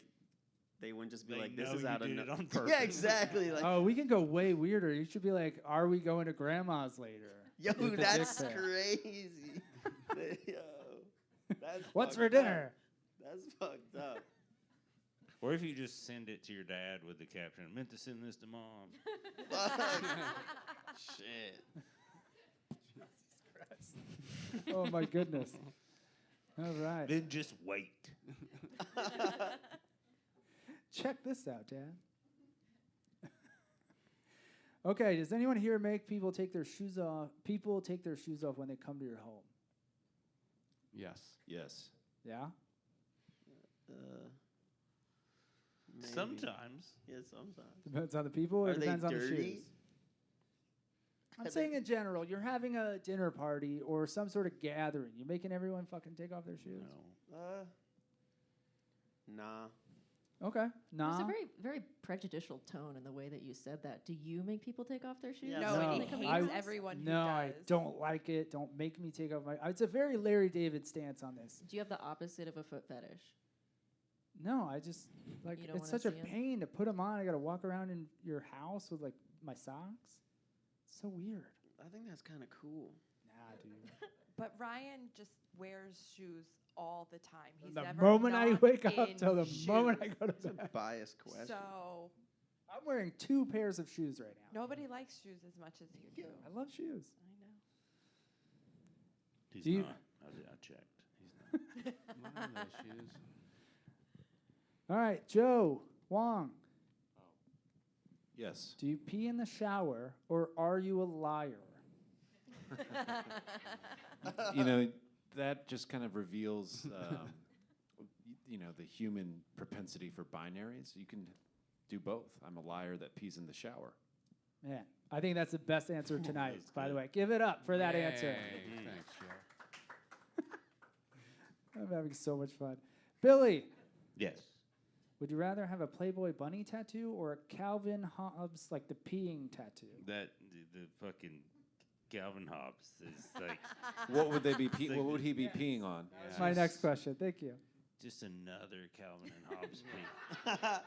Speaker 5: they wouldn't just be
Speaker 6: They
Speaker 5: like, "This
Speaker 6: know
Speaker 5: is
Speaker 6: you
Speaker 5: out of
Speaker 6: did
Speaker 5: no-"
Speaker 6: it on purpose.
Speaker 5: Yeah, exactly. Like,
Speaker 2: Oh, we can go way weirder. You should be like, "Are we going to grandma's later?"
Speaker 5: yo,
Speaker 2: with the
Speaker 5: that's
Speaker 2: dick pic.
Speaker 5: crazy. Yo, that's
Speaker 2: What's for
Speaker 5: fucked up.
Speaker 2: dinner?
Speaker 5: That's fucked up.
Speaker 6: Or if you just send it to your dad with the caption, "Meant to send this to mom."
Speaker 5: Fuck. Shit.
Speaker 2: Oh my goodness. All right.
Speaker 6: Then just wait.
Speaker 2: Check this out, Dad. Okay, does anyone here make people take their shoes off? People take their shoes off when they come to your home.
Speaker 7: Yes.
Speaker 8: Yes.
Speaker 2: Yeah?
Speaker 5: Maybe.
Speaker 6: Sometimes.
Speaker 5: Yeah, sometimes.
Speaker 2: Depends on the people or
Speaker 5: Are they
Speaker 2: depends on the
Speaker 5: dirty?
Speaker 2: shoes? I'm saying in general, you're having a dinner party or some sort of gathering. You're making everyone fucking take off their shoes?
Speaker 6: No.
Speaker 5: Nah.
Speaker 2: Okay. Nah.
Speaker 4: There's a very, very prejudicial tone in the way that you said that. Do you make people take off their shoes?
Speaker 5: Yeah,
Speaker 3: No,
Speaker 2: No,
Speaker 3: and he
Speaker 4: They come to
Speaker 3: hates
Speaker 4: your house?
Speaker 3: everyone who
Speaker 2: No,
Speaker 3: does.
Speaker 2: I don't like it. Don't make me take off my... It's a very Larry David stance on this.
Speaker 4: Do you have the opposite of a foot fetish?
Speaker 2: No, I just... like
Speaker 4: You don't
Speaker 2: it's
Speaker 4: wanna
Speaker 2: such a
Speaker 4: see 'em?
Speaker 2: pain to put them on. I got to walk around in your house with, like, my socks. It's so weird.
Speaker 5: I think that's kind of cool.
Speaker 2: Nah, dude.
Speaker 3: But Ryan just wears shoes all the time. He's
Speaker 2: The
Speaker 3: never
Speaker 2: moment I
Speaker 3: not
Speaker 2: wake up
Speaker 3: in
Speaker 2: till the moment I
Speaker 3: shoes.
Speaker 2: go to
Speaker 5: It's a
Speaker 2: bed.
Speaker 5: biased question.
Speaker 3: So
Speaker 2: I'm wearing 2 pairs of shoes right now.
Speaker 3: nobody likes shoes as much as you do.
Speaker 2: I love shoes.
Speaker 3: I know.
Speaker 6: He's
Speaker 2: Do you-
Speaker 6: not. I checked. He's not.
Speaker 7: Love those shoes.
Speaker 2: All right, Joe, Wong,
Speaker 8: Yes.
Speaker 2: do you pee in the shower or are you a liar?
Speaker 8: You know, that just kind of reveals, the human propensity for binaries. You can do both. I'm a liar that pees in the shower.
Speaker 2: Man, I think that's the best answer tonight,
Speaker 6: That's
Speaker 2: by the
Speaker 6: good.
Speaker 2: way. Give it up for that answer.
Speaker 7: Yay. Thanks, Joe.
Speaker 2: I'm having so much fun. Billy,
Speaker 6: Yes.
Speaker 2: would you rather have a Playboy bunny tattoo or a Calvin Hobbes, like the peeing tattoo?
Speaker 6: That the fucking Calvin Hobbes is like
Speaker 8: What would they be? What would he be peeing on?
Speaker 2: That's my next question. Thank you.
Speaker 6: just another Calvin and Hobbes piece.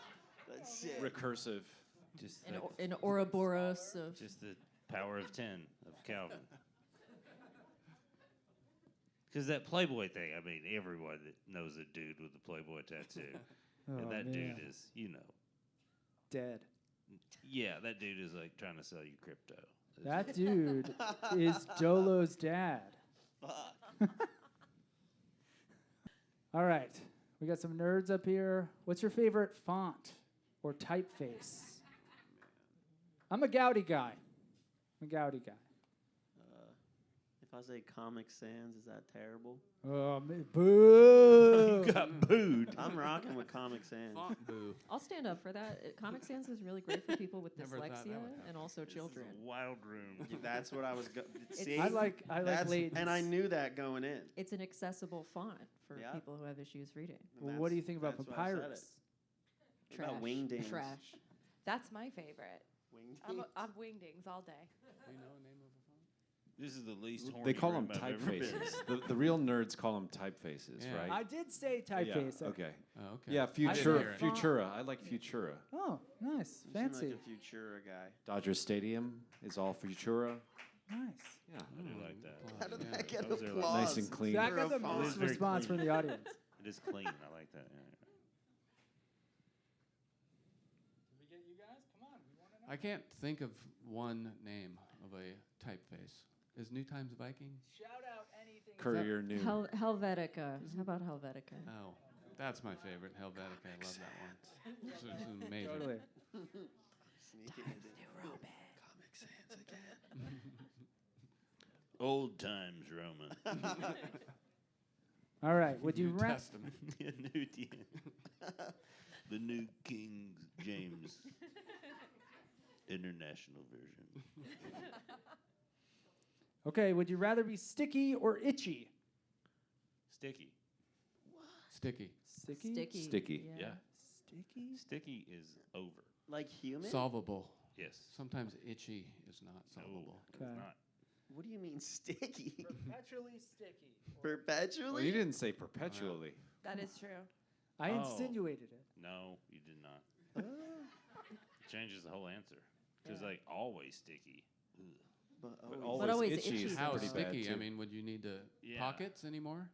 Speaker 5: That's sick.
Speaker 8: Recursive.
Speaker 6: Just
Speaker 4: An,
Speaker 6: like,
Speaker 4: an Ouroboros of.
Speaker 6: just the power of 10 of Calvin. Because that Playboy thing, I mean, everyone that knows a dude with a Playboy tattoo.
Speaker 2: Oh,
Speaker 6: And that
Speaker 2: man.
Speaker 6: dude is,
Speaker 2: Dead.
Speaker 6: yeah, that dude is like trying to sell you crypto.
Speaker 2: That dude is Dolo's dad.
Speaker 5: Fuck.
Speaker 2: All right. We got some nerds up here. What's your favorite font or typeface? I'm a Goudy guy. I'm a Goudy guy.
Speaker 5: If I say Comic Sans, is that terrible?
Speaker 2: Oh, boo!
Speaker 6: You got booed.
Speaker 5: I'm rocking with Comic Sans.
Speaker 7: Font boo.
Speaker 4: I'll stand up for that. Comic Sans is really great for people with
Speaker 7: Never thought that
Speaker 4: dyslexia
Speaker 7: would happen.
Speaker 4: and also children.
Speaker 6: This is a wild room.
Speaker 5: That's what I was. See,
Speaker 2: I like Leighton's.
Speaker 5: and I knew that going in.
Speaker 4: It's an accessible font for
Speaker 5: Yeah.
Speaker 4: people who have issues reading.
Speaker 2: Well, what do you think about
Speaker 5: that's why I said
Speaker 2: papyrus?
Speaker 5: it. What about wingdings?
Speaker 4: Trash.
Speaker 3: That's my favorite.
Speaker 5: Wingdings?
Speaker 3: I'm wingdings all day.
Speaker 7: Do you know the name of a font?
Speaker 6: This is the least horny
Speaker 8: They call them
Speaker 6: room I've ever been in.
Speaker 8: typefaces. the real nerds call them typefaces,
Speaker 7: Yeah.
Speaker 8: right?
Speaker 2: I did say
Speaker 8: Yeah,
Speaker 2: typeface.
Speaker 8: okay.
Speaker 7: Oh, okay.
Speaker 8: Yeah,
Speaker 2: I
Speaker 8: Futura.
Speaker 2: did.
Speaker 8: Futura. I like Futura.
Speaker 2: Oh, nice.
Speaker 5: You seem
Speaker 2: Fancy.
Speaker 5: like a Futura guy.
Speaker 8: Dodger Stadium is all Futura.
Speaker 2: Nice.
Speaker 8: Yeah.
Speaker 6: I do like that.
Speaker 5: How did
Speaker 7: Yeah.
Speaker 5: that get
Speaker 6: Those are like
Speaker 5: applause?
Speaker 8: Nice and clean.
Speaker 2: That
Speaker 5: For
Speaker 2: got
Speaker 5: a
Speaker 2: the
Speaker 5: font.
Speaker 2: most
Speaker 6: It is very
Speaker 2: response
Speaker 6: clean.
Speaker 2: from the audience.
Speaker 6: It is clean. I like that. Yeah.
Speaker 2: We get you guys? Come on. We want to know.
Speaker 7: I can't think of one name of a typeface. Is New Times Viking?
Speaker 2: Shout out anything.
Speaker 8: Courier Noon.
Speaker 4: Helvetica. How about Helvetica?
Speaker 7: Oh, that's my favorite. Helvetica. I love that one. This is amazing.
Speaker 2: Totally.
Speaker 5: Sneaking it in. Comic Sans again.
Speaker 6: Old times Roman.
Speaker 2: All right. Would you
Speaker 7: New
Speaker 2: rather?
Speaker 7: Testament.
Speaker 6: The new King James International version.
Speaker 2: Okay. Would you rather be sticky or itchy?
Speaker 6: Sticky.
Speaker 7: Sticky.
Speaker 2: Sticky.
Speaker 4: Sticky.
Speaker 8: Sticky.
Speaker 6: Yeah.
Speaker 2: Sticky.
Speaker 6: Sticky is over.
Speaker 5: Like human?
Speaker 7: Solvable.
Speaker 6: Yes.
Speaker 7: Sometimes itchy is not solvable.
Speaker 6: It's
Speaker 2: Okay.
Speaker 6: not.
Speaker 5: What do you mean sticky?
Speaker 2: Perpetually sticky.
Speaker 5: Perpetually?
Speaker 8: Well, you didn't say perpetually.
Speaker 3: That is true.
Speaker 2: I
Speaker 6: Oh.
Speaker 2: insinuated it.
Speaker 6: No, you did not. It changes the whole answer. Because like always sticky. Ugh.
Speaker 8: But
Speaker 7: But
Speaker 4: always
Speaker 8: itchy
Speaker 4: itchy
Speaker 8: is
Speaker 7: How
Speaker 8: pretty bad,
Speaker 7: sticky? I
Speaker 8: too.
Speaker 7: mean, would you need the
Speaker 6: Yeah.
Speaker 7: pockets anymore?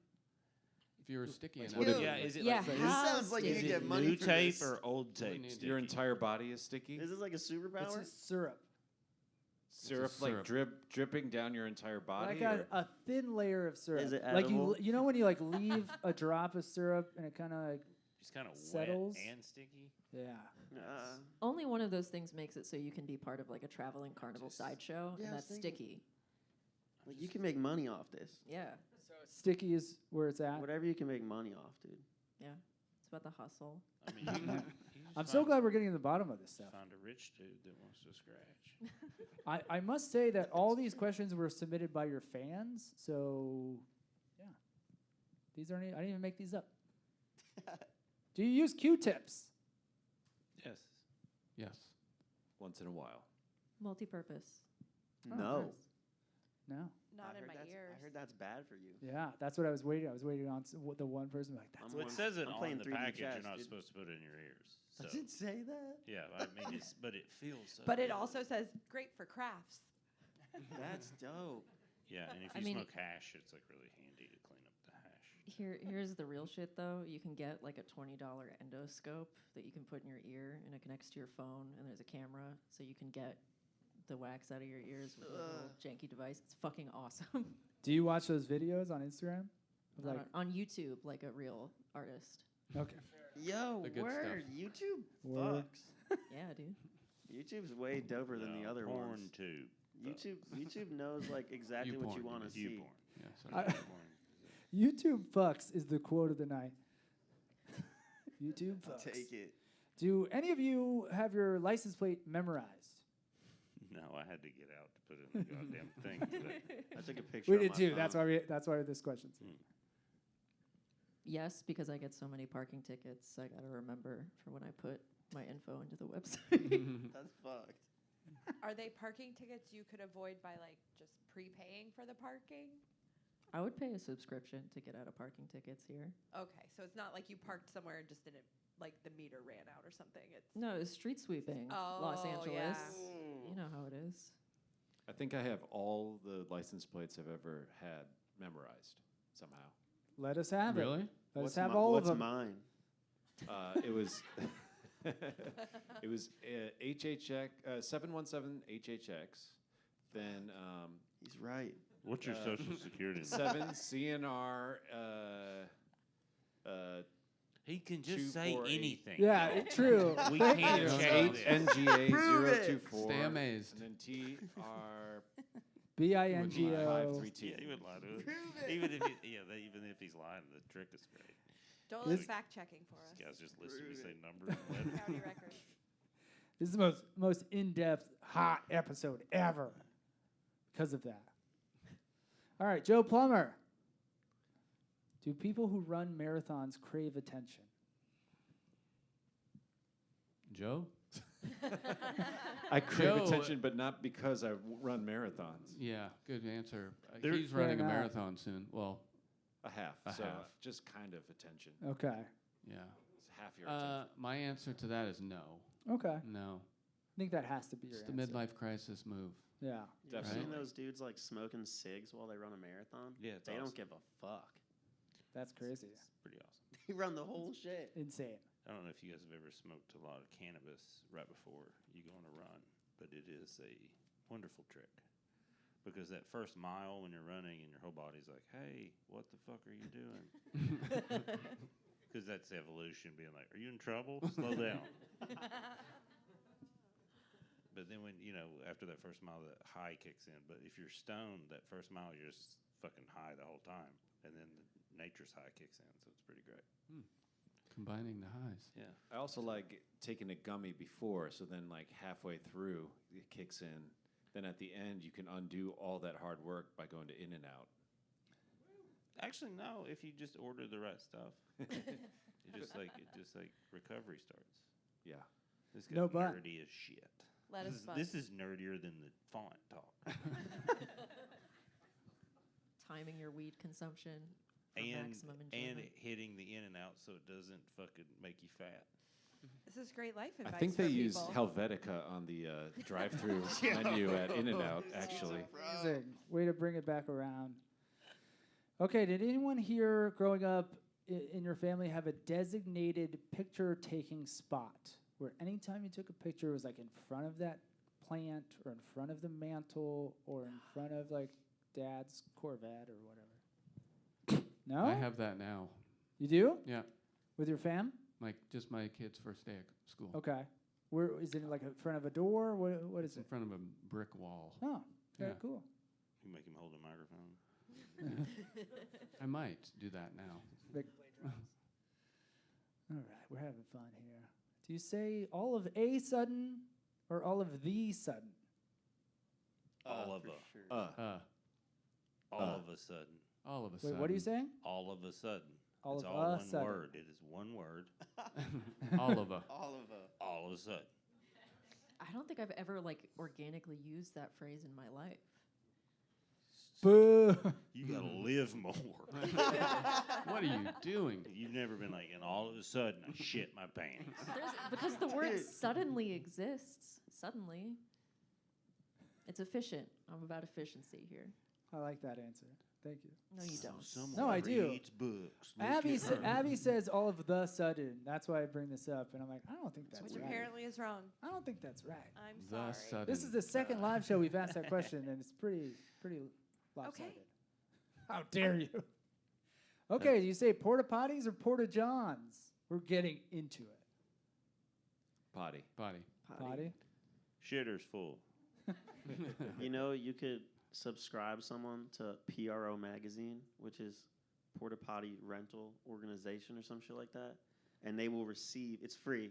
Speaker 7: If you were sticky enough.
Speaker 8: What if-
Speaker 6: Yeah, is it
Speaker 4: Yeah,
Speaker 6: like
Speaker 5: This
Speaker 4: how
Speaker 5: sounds like you
Speaker 6: is
Speaker 5: could
Speaker 6: it
Speaker 5: get money
Speaker 6: new
Speaker 5: for
Speaker 6: tape
Speaker 5: this.
Speaker 6: or old tape?
Speaker 7: need
Speaker 6: Sticky?
Speaker 8: Your entire body is sticky.
Speaker 5: Is this like a
Speaker 2: It's
Speaker 5: superpower?
Speaker 2: a syrup.
Speaker 8: Syrup
Speaker 7: It's a
Speaker 8: like
Speaker 7: syrup.
Speaker 8: dripping down your entire body.
Speaker 2: Like
Speaker 8: or-
Speaker 2: a thin layer of syrup.
Speaker 5: Is it
Speaker 2: like
Speaker 5: edible?
Speaker 2: you know when you like leave a drop of syrup and it kind of like
Speaker 6: Just kind of wet
Speaker 2: settles.
Speaker 6: and sticky.
Speaker 2: yeah.
Speaker 4: Only one of those things makes it so you can be part of like a traveling carnival
Speaker 6: Just-
Speaker 4: sideshow,
Speaker 5: Yeah, I
Speaker 4: and
Speaker 5: was
Speaker 4: that's
Speaker 5: thinking-
Speaker 4: sticky.
Speaker 5: Like you can make money off this.
Speaker 4: Yeah,
Speaker 2: Sticky is where it's at.
Speaker 5: Whatever you can make money off, dude.
Speaker 4: yeah. It's about the hustle.
Speaker 6: I mean, you can just
Speaker 2: I'm so glad we're getting to the bottom of this stuff.
Speaker 6: find a rich dude that wants to scratch.
Speaker 2: I must say that all these questions were submitted by your fans, so yeah. These aren't. I didn't even make these up. Do you use Q-tips?
Speaker 6: Yes.
Speaker 7: Yes.
Speaker 8: once in a while.
Speaker 4: Multi-purpose.
Speaker 2: Oh,
Speaker 5: No.
Speaker 2: nice. No.
Speaker 3: Not in my ears.
Speaker 5: I heard that's bad for you.
Speaker 2: Yeah, that's what I was waiting. I was waiting on the one person like that's.
Speaker 5: I'm
Speaker 6: Well, it
Speaker 5: on-
Speaker 6: says it
Speaker 5: I'm
Speaker 6: on
Speaker 5: playing
Speaker 6: the
Speaker 5: 3D
Speaker 6: package.
Speaker 5: chess,
Speaker 6: You're not
Speaker 5: dude.
Speaker 6: supposed to put it in your ears. So.
Speaker 5: Does it say that?
Speaker 6: Yeah, I mean, but it feels so.
Speaker 3: But it
Speaker 6: good.
Speaker 3: also says great for crafts.
Speaker 5: That's dope.
Speaker 6: Yeah, and if
Speaker 4: I
Speaker 6: you
Speaker 4: mean-
Speaker 6: smoke hash, it's like really handy to clean up the hash.
Speaker 4: Here's the real shit though. You can get like a $20 endoscope that you can put in your ear, and it connects to your phone, and there's a camera, so you can get the wax out of your ears with a little janky device. It's fucking awesome.
Speaker 2: Do you watch those videos on Instagram? Of
Speaker 4: Not
Speaker 2: like,
Speaker 4: on YouTube, like a real artist.
Speaker 2: okay.
Speaker 5: Yo,
Speaker 7: The good
Speaker 5: word. YouTube
Speaker 2: Word.
Speaker 5: fucks.
Speaker 4: Yeah, dude.
Speaker 5: YouTube's way doper than the
Speaker 6: No,
Speaker 5: other
Speaker 6: porn
Speaker 5: ones.
Speaker 6: tube.
Speaker 5: YouTube knows like exactly what you
Speaker 7: YouPorn,
Speaker 5: want to
Speaker 7: you
Speaker 5: see.
Speaker 6: YouPorn.
Speaker 7: Yeah,
Speaker 2: I-
Speaker 7: sorry.
Speaker 2: YouTube fucks is the quote of the night. YouTube fucks.
Speaker 5: Take it.
Speaker 2: Do any of you have your license plate memorized?
Speaker 6: No, I had to get out to put it in the goddamn thing today.
Speaker 5: I took a picture.
Speaker 2: We
Speaker 5: on
Speaker 2: did
Speaker 5: my
Speaker 2: too.
Speaker 5: phone.
Speaker 2: That's why this question's.
Speaker 4: Yes, because I get so many parking tickets, I gotta remember for when I put my info into the website.
Speaker 5: That's fucked.
Speaker 3: Are they parking tickets you could avoid by like just prepaying for the parking?
Speaker 4: I would pay a subscription to get out of parking tickets here.
Speaker 3: Okay, so it's not like you parked somewhere and just didn't, like the meter ran out or something. It's
Speaker 4: No, it's street sweeping. Los
Speaker 3: Oh,
Speaker 4: Angeles.
Speaker 3: yeah.
Speaker 4: You know how it is.
Speaker 8: I think I have all the license plates I've ever had memorized somehow.
Speaker 2: Let us have it.
Speaker 7: Really?
Speaker 2: Let us
Speaker 5: What's
Speaker 2: have
Speaker 5: mi-
Speaker 2: all
Speaker 5: what's
Speaker 2: of them.
Speaker 5: mine?
Speaker 8: It was it was HHX 717 HHX. Then
Speaker 5: He's right.
Speaker 6: What's your
Speaker 8: Uh,
Speaker 6: social security number?
Speaker 8: 7 CNR.
Speaker 6: He can just say
Speaker 8: 248.
Speaker 6: anything.
Speaker 2: Yeah, true.
Speaker 6: We
Speaker 2: Thank
Speaker 6: can't
Speaker 2: you.
Speaker 6: check
Speaker 8: 8
Speaker 6: this.
Speaker 8: NGA
Speaker 5: Prove it.
Speaker 8: 024.
Speaker 7: Stay amazed.
Speaker 8: And then TR
Speaker 2: BINGO.
Speaker 8: 532.
Speaker 6: Yeah, he would lie to us.
Speaker 5: Prove it.
Speaker 6: Even if he's lying, the trick is great.
Speaker 3: Dolo's
Speaker 2: This-
Speaker 3: fact checking for
Speaker 6: This
Speaker 3: us.
Speaker 6: guy's just listening to
Speaker 5: Prove
Speaker 6: say
Speaker 5: it.
Speaker 6: numbers and letters.
Speaker 3: County record.
Speaker 2: This is the most in-depth, hot episode ever because of that. All right, Joe Plummer. Do people who run marathons crave attention?
Speaker 7: Joe?
Speaker 8: I crave
Speaker 7: Joe,
Speaker 8: attention, but not because I run marathons.
Speaker 7: Yeah, good answer.
Speaker 6: There-
Speaker 7: He's running a
Speaker 2: Fair enough.
Speaker 7: marathon soon. Well,
Speaker 8: A half.
Speaker 7: A
Speaker 8: so
Speaker 7: half.
Speaker 8: just kind of attention.
Speaker 2: Okay.
Speaker 7: yeah.
Speaker 8: It's half your attention.
Speaker 7: My answer to that is no.
Speaker 2: Okay.
Speaker 7: No.
Speaker 2: I think that has to be your
Speaker 7: It's the
Speaker 2: answer.
Speaker 7: midlife crisis move.
Speaker 2: Yeah.
Speaker 5: You ever seen
Speaker 8: Definitely.
Speaker 5: those dudes like smoking cigs while they run a marathon?
Speaker 6: Yeah, it's
Speaker 5: They
Speaker 6: awesome.
Speaker 5: don't give a fuck.
Speaker 2: That's crazy.
Speaker 6: It's pretty awesome.
Speaker 5: They run the whole shit.
Speaker 2: Insane.
Speaker 6: I don't know if you guys have ever smoked a lot of cannabis right before you go on a run, but it is a wonderful trick. Because that first mile when you're running and your whole body's like, hey, what the fuck are you doing? Because that's evolution being like, are you in trouble? Slow down. But then when, after that first mile, that high kicks in. But if you're stoned, that first mile, you're just fucking high the whole time. And then the nature's high kicks in, so it's pretty great.
Speaker 7: Combining the highs.
Speaker 6: Yeah.
Speaker 8: I also like taking a gummy before, so then like halfway through it kicks in. Then at the end you can undo all that hard work by going to In-N-Out.
Speaker 6: Actually, no. If you just order the right stuff, it just like recovery starts.
Speaker 8: Yeah.
Speaker 6: This
Speaker 2: No
Speaker 6: guy's
Speaker 2: but.
Speaker 6: nerdy as shit.
Speaker 3: Let us fun.
Speaker 6: This is nerdier than the font talk.
Speaker 4: Timing your weed consumption for maximum
Speaker 6: and
Speaker 4: enjoyment.
Speaker 6: hitting the In-N-Out so it doesn't fucking make you fat.
Speaker 3: This is great life advice.
Speaker 8: I think they
Speaker 3: for
Speaker 8: use
Speaker 3: people.
Speaker 8: Helvetica on the drive-through menu at In-N-Out, actually.
Speaker 2: Amazing. Way to bring it back around. Okay, did anyone here growing up in your family have a designated picture-taking spot where anytime you took a picture, it was like in front of that plant or in front of the mantle or in front of like Dad's Corvette or whatever? No?
Speaker 7: I have that now.
Speaker 2: You do?
Speaker 7: Yeah.
Speaker 2: With your fam?
Speaker 7: Like just my kid's first day at school.
Speaker 2: Okay. Where is it, like in front of a door? What is
Speaker 7: It's in
Speaker 2: it?
Speaker 7: front of a brick wall.
Speaker 2: Oh, very
Speaker 7: Yeah.
Speaker 2: cool.
Speaker 6: You make him hold a microphone.
Speaker 7: I might do that now.
Speaker 2: Big All right, we're having fun here. Do you say all of a sudden or all of the sudden?
Speaker 6: All of
Speaker 5: for
Speaker 6: a.
Speaker 5: sure.
Speaker 6: All of a sudden.
Speaker 7: All of a
Speaker 2: Wait,
Speaker 7: sudden.
Speaker 2: what are you saying?
Speaker 6: All of a sudden.
Speaker 2: All
Speaker 6: it's
Speaker 2: of
Speaker 6: all
Speaker 2: a
Speaker 6: one
Speaker 2: sudden.
Speaker 6: word. It is one word.
Speaker 7: All of a.
Speaker 5: All of a.
Speaker 6: All of a sudden.
Speaker 4: I don't think I've ever organically used that phrase in my life.
Speaker 2: Boo!
Speaker 6: You gotta live more.
Speaker 7: What are you doing?
Speaker 6: You've never been like, and all of a sudden I shit my pants.
Speaker 4: Because the word suddenly exists. Suddenly. It's efficient. I'm about efficiency here.
Speaker 2: I like that answer. Thank you.
Speaker 4: No, you don't.
Speaker 6: Someone
Speaker 2: No, I do.
Speaker 6: reads books. Look
Speaker 2: Abby,
Speaker 6: at her.
Speaker 2: Abby says all of the sudden. That's why I bring this up, and I'm like, I don't think that's
Speaker 3: Which
Speaker 2: right.
Speaker 3: apparently is wrong.
Speaker 2: I don't think that's right.
Speaker 3: I'm
Speaker 7: The
Speaker 3: sorry.
Speaker 7: sudden.
Speaker 2: This is the second live show we've asked that question, and it's pretty lopsided. How dare you? Okay, do you say porta potties or porta johns? We're getting into it.
Speaker 8: Potty.
Speaker 7: Body.
Speaker 2: Potty.
Speaker 6: Shitter's full.
Speaker 5: You could subscribe someone to PRO Magazine, which is Porta Potty Rental Organization or some shit like that, and they will receive. It's free.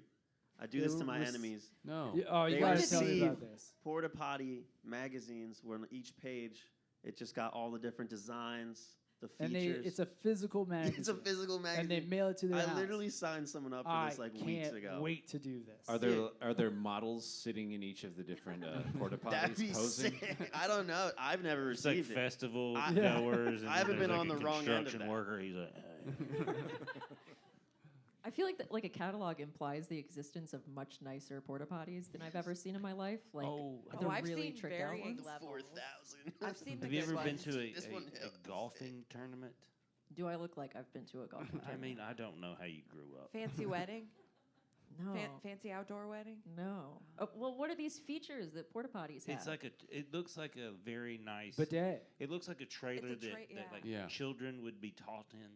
Speaker 5: I do
Speaker 2: They
Speaker 5: this to
Speaker 2: will
Speaker 5: my
Speaker 2: rec-
Speaker 5: enemies.
Speaker 7: No.
Speaker 2: Oh, you
Speaker 5: They
Speaker 2: gotta tell me about
Speaker 5: receive
Speaker 2: this.
Speaker 5: Porta Potty magazines where on each page it just got all the different designs, the
Speaker 2: And
Speaker 5: features.
Speaker 2: it's a physical magazine.
Speaker 5: It's a physical magazine.
Speaker 2: And they mail it to their
Speaker 5: I
Speaker 2: house.
Speaker 5: literally signed someone up for this like weeks ago.
Speaker 2: I can't wait to do this.
Speaker 8: Are there models sitting in each of the different porta
Speaker 5: That'd be
Speaker 8: potties posing?
Speaker 5: sick. I don't know. I've never
Speaker 6: It's like
Speaker 5: received it.
Speaker 6: festival
Speaker 5: I-
Speaker 6: goers. And
Speaker 5: I haven't
Speaker 6: there's
Speaker 5: been
Speaker 6: like
Speaker 5: on
Speaker 6: a
Speaker 5: the wrong end of
Speaker 6: construction
Speaker 5: that.
Speaker 6: worker. He's like,
Speaker 4: I feel like like a catalog implies the existence of much nicer porta potties than I've ever seen in my life. Like the
Speaker 3: I've
Speaker 4: really
Speaker 3: seen
Speaker 4: tricked out
Speaker 3: varying
Speaker 4: ones.
Speaker 3: levels.
Speaker 5: 4,000.
Speaker 3: I've seen the
Speaker 6: have you
Speaker 3: good
Speaker 6: ever been
Speaker 3: ones.
Speaker 6: to
Speaker 5: This one
Speaker 6: a
Speaker 5: hell,
Speaker 6: golfing tournament?
Speaker 4: Do I look like I've been to a golf
Speaker 6: I
Speaker 4: tournament?
Speaker 6: mean, I don't know how you grew up.
Speaker 3: Fancy wedding?
Speaker 4: No.
Speaker 3: Fancy outdoor wedding?
Speaker 4: No. Well, what are these features that porta potties have?
Speaker 6: It's like it looks like a very nice.
Speaker 2: Bidet.
Speaker 6: It looks like a trailer
Speaker 3: It's a
Speaker 6: that
Speaker 3: yeah.
Speaker 6: like
Speaker 7: Yeah.
Speaker 6: children would be taught in.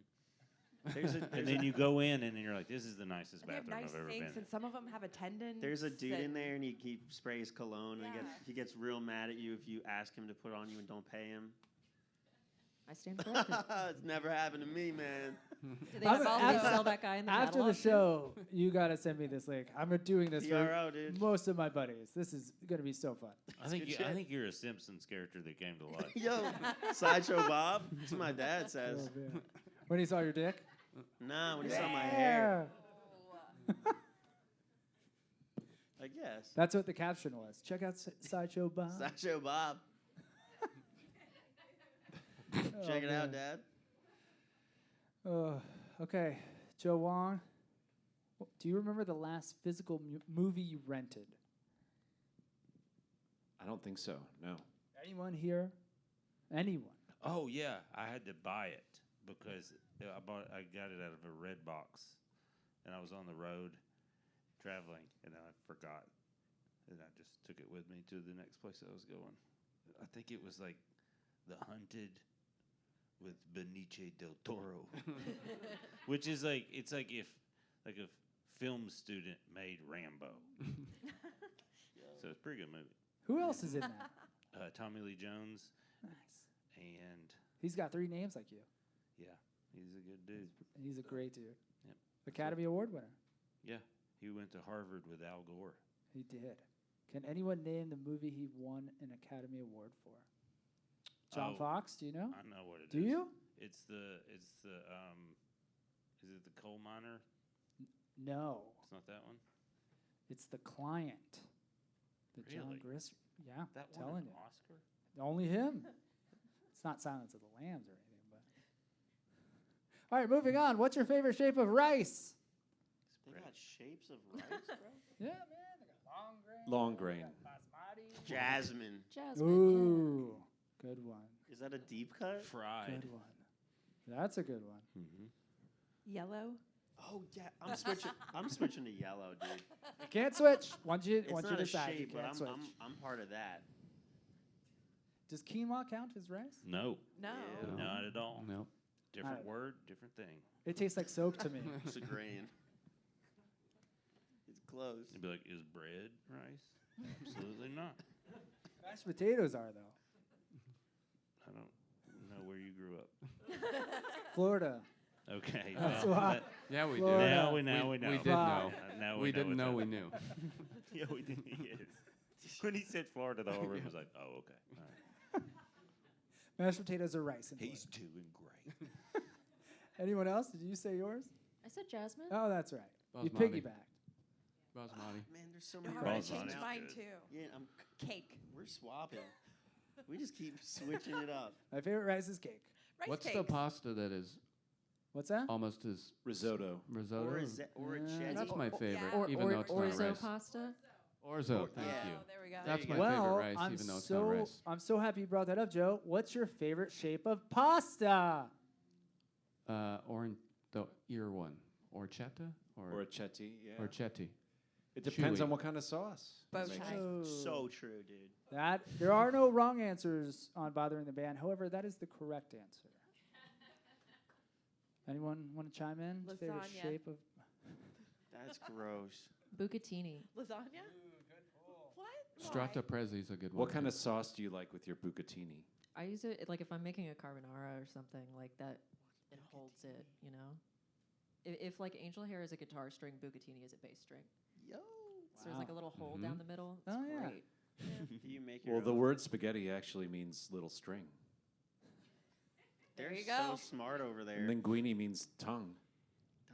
Speaker 5: There's
Speaker 6: And then you go in and then you're like, this is the nicest
Speaker 3: And they have
Speaker 6: bathroom
Speaker 3: nice
Speaker 6: I've ever
Speaker 3: sinks,
Speaker 6: been in.
Speaker 3: and some of them have attendants.
Speaker 5: There's a dude in
Speaker 3: and-
Speaker 5: there, and he sprays cologne, and
Speaker 3: Yeah.
Speaker 5: he gets real mad at you if you ask him to put on you and don't pay him.
Speaker 4: I stand corrected.
Speaker 5: It's never happened to me, man.
Speaker 4: Do they
Speaker 2: I'm-
Speaker 4: also
Speaker 2: after-
Speaker 4: sell that guy in the
Speaker 2: After the
Speaker 4: catalog, too?
Speaker 2: show, you gotta send me this link. I'm doing this
Speaker 5: PRO,
Speaker 2: for
Speaker 5: dude.
Speaker 2: most of my buddies. This is gonna be so fun.
Speaker 6: I think
Speaker 5: good
Speaker 6: I
Speaker 5: shit.
Speaker 6: think you're a Simpsons character that came to life.
Speaker 5: Yo, Sideshow Bob. That's what my dad says.
Speaker 2: Oh, man. When he saw your dick?
Speaker 5: Nah, when he saw my hair. I guess.
Speaker 2: That's what the caption was. Check out Sideshow Bob.
Speaker 5: Sideshow Bob.
Speaker 2: Oh,
Speaker 5: Check it out,
Speaker 2: man.
Speaker 5: Dad.
Speaker 2: Oh, okay. Joe Wong, do you remember the last physical movie you rented?
Speaker 8: I don't think so. No.
Speaker 2: Anyone here? Anyone?
Speaker 6: Oh yeah, I had to buy it because I got it out of a red box, and I was on the road traveling, and I forgot, and I just took it with me to the next place I was going. I think it was like The Hunted with Benicio del Toro, which is like it's like if like a film student made Rambo. So it's a pretty good movie.
Speaker 2: Who else is in that?
Speaker 6: Tommy Lee Jones,
Speaker 2: Nice.
Speaker 6: and
Speaker 2: He's got 3 names like you.
Speaker 6: yeah, he's a good dude.
Speaker 2: He's a great dude.
Speaker 6: Yep.
Speaker 2: Academy Award winner.
Speaker 6: Yeah, he went to Harvard with Al Gore.
Speaker 2: He did. Can anyone name the movie he won an Academy Award for? John
Speaker 6: Oh,
Speaker 2: Fox, do you know?
Speaker 6: I know what it is.
Speaker 2: Do you?
Speaker 6: It's the is it the coal miner?
Speaker 2: No.
Speaker 6: It's not that one.
Speaker 2: It's The Client. The John
Speaker 6: Really?
Speaker 2: Grist. Yeah,
Speaker 6: That
Speaker 2: telling
Speaker 6: won
Speaker 2: you.
Speaker 6: an Oscar.
Speaker 2: Only him. It's not Silence of the Lambs or anything, but. All right, moving on. What's your favorite shape of rice?
Speaker 5: They got shapes of rice, bro.
Speaker 2: Yeah, man. They got long grain.
Speaker 8: Long grain.
Speaker 2: Basmati.
Speaker 5: Jasmine.
Speaker 4: Jasmine.
Speaker 2: Ooh, good one.
Speaker 5: Is that a deep cut?
Speaker 6: Fried.
Speaker 2: Good one. That's a good one.
Speaker 6: Mm-hmm.
Speaker 3: Yellow.
Speaker 5: Oh yeah, I'm switching. I'm switching to yellow, dude.
Speaker 2: You can't switch. Once you
Speaker 5: It's
Speaker 2: once you
Speaker 5: not a
Speaker 2: decide, you
Speaker 5: shape, but
Speaker 2: can't switch.
Speaker 5: I'm part of that.
Speaker 2: Does quinoa count as rice?
Speaker 6: No,
Speaker 3: No.
Speaker 5: Yeah.
Speaker 6: not at all.
Speaker 7: No.
Speaker 6: Different
Speaker 2: Alright.
Speaker 6: word, different thing.
Speaker 2: It tastes like soap to me.
Speaker 5: It's a grain. It's close.
Speaker 6: You'd be like, is bread rice? Absolutely not.
Speaker 2: Mashed potatoes are though.
Speaker 6: I don't know where you grew up.
Speaker 2: Florida.
Speaker 6: Okay.
Speaker 2: That's
Speaker 6: well,
Speaker 2: why.
Speaker 6: that-
Speaker 7: Yeah, we
Speaker 2: Florida.
Speaker 7: did.
Speaker 6: now we know.
Speaker 7: We did
Speaker 2: Wow.
Speaker 7: know.
Speaker 6: Now
Speaker 7: We
Speaker 6: know
Speaker 7: didn't
Speaker 6: what's
Speaker 7: know we
Speaker 6: happening.
Speaker 7: knew.
Speaker 6: Yeah, we didn't. Yes. When he said Florida, the whole room was like, "Oh, okay." All right.
Speaker 2: Mashed potatoes are rice. In
Speaker 6: He's
Speaker 2: Florida.
Speaker 6: doing great.
Speaker 2: Anyone else? Did you say yours?
Speaker 4: I said jasmine.
Speaker 2: Oh, that's right. You
Speaker 7: Basmati.
Speaker 2: piggybacked.
Speaker 7: Basmati.
Speaker 5: Man, there's so
Speaker 3: I
Speaker 5: many
Speaker 3: want
Speaker 5: rices
Speaker 3: to change
Speaker 6: Balsamic.
Speaker 5: now.
Speaker 3: mine
Speaker 6: Good.
Speaker 3: too.
Speaker 5: Yeah,
Speaker 3: Cake.
Speaker 5: we're swapping. We just keep switching it up.
Speaker 2: My favorite rice is cake.
Speaker 3: Rice
Speaker 7: What's the
Speaker 3: cakes.
Speaker 7: pasta that is
Speaker 2: What's that?
Speaker 7: almost as
Speaker 8: Risotto.
Speaker 7: risotto?
Speaker 5: Or is that, or a cheddar.
Speaker 7: That's my favorite,
Speaker 3: Or-
Speaker 7: even though it's not
Speaker 4: orzo
Speaker 7: rice.
Speaker 4: pasta.
Speaker 7: Orzo, thank
Speaker 5: yeah.
Speaker 7: you.
Speaker 3: Oh, there we go.
Speaker 7: That's
Speaker 5: you
Speaker 7: my
Speaker 5: go.
Speaker 2: Well,
Speaker 7: favorite rice,
Speaker 2: I'm
Speaker 7: even though it's
Speaker 2: so
Speaker 7: not rice.
Speaker 2: I'm so happy you brought that up, Joe. What's your favorite shape of pasta?
Speaker 7: Or the ear one. Orchetta?
Speaker 8: Or a chetty, yeah.
Speaker 7: Orchetti.
Speaker 8: It depends
Speaker 7: chewy.
Speaker 8: on what kind of sauce.
Speaker 3: Bow
Speaker 8: Makes-
Speaker 3: tie.
Speaker 2: Oh.
Speaker 5: So true, dude.
Speaker 2: That there are no wrong answers on bothering the band. However, that is the correct answer. Anyone want to chime in? Favorite
Speaker 3: Lasagna.
Speaker 2: shape of
Speaker 5: That's gross.
Speaker 4: Bucatini.
Speaker 3: Lasagna? What?
Speaker 7: Strata Prezzi is a good one.
Speaker 8: What kind of sauce do you like with your bucatini?
Speaker 4: I use it like if I'm making a carbonara or something like that. It holds it, you know. If like angel hair is a guitar string, bucatini is a bass string.
Speaker 5: Yo.
Speaker 4: So there's like a little hole
Speaker 7: Mhm.
Speaker 4: down the middle. It's
Speaker 2: Oh, yeah.
Speaker 4: great.
Speaker 5: Do you make your
Speaker 8: Well, the
Speaker 5: own?
Speaker 8: word spaghetti actually means little string.
Speaker 3: There
Speaker 5: They're
Speaker 3: you go.
Speaker 5: so smart over there.
Speaker 8: Linguini means tongue.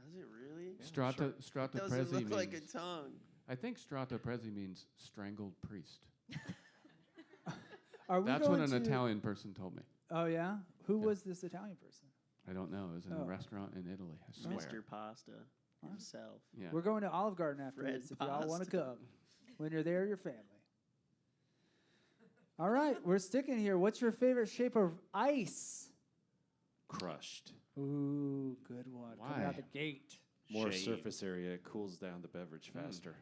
Speaker 5: Does it really?
Speaker 7: Strata
Speaker 5: Doesn't
Speaker 7: presi
Speaker 5: look
Speaker 7: means.
Speaker 5: like a tongue.
Speaker 7: I think strata presi means strangled priest.
Speaker 2: Are we
Speaker 7: That's
Speaker 2: going
Speaker 7: what an
Speaker 2: to-
Speaker 7: Italian person told me.
Speaker 2: Oh yeah, who
Speaker 7: Yeah.
Speaker 2: was this Italian person?
Speaker 7: I don't know. It was in
Speaker 2: Oh.
Speaker 7: a restaurant in Italy. I swear.
Speaker 5: Mr. Pasta himself.
Speaker 7: Yeah.
Speaker 2: We're going to Olive Garden after
Speaker 5: Fred
Speaker 2: this. If y'all want to
Speaker 5: Pasta.
Speaker 2: come, when you're there, your family. All right, we're sticking here. What's your favorite shape of ice?
Speaker 8: Crushed.
Speaker 2: Ooh, good one. Coming out
Speaker 7: Why?
Speaker 2: the gate.
Speaker 8: More
Speaker 6: Shade.
Speaker 8: surface area cools down the beverage faster.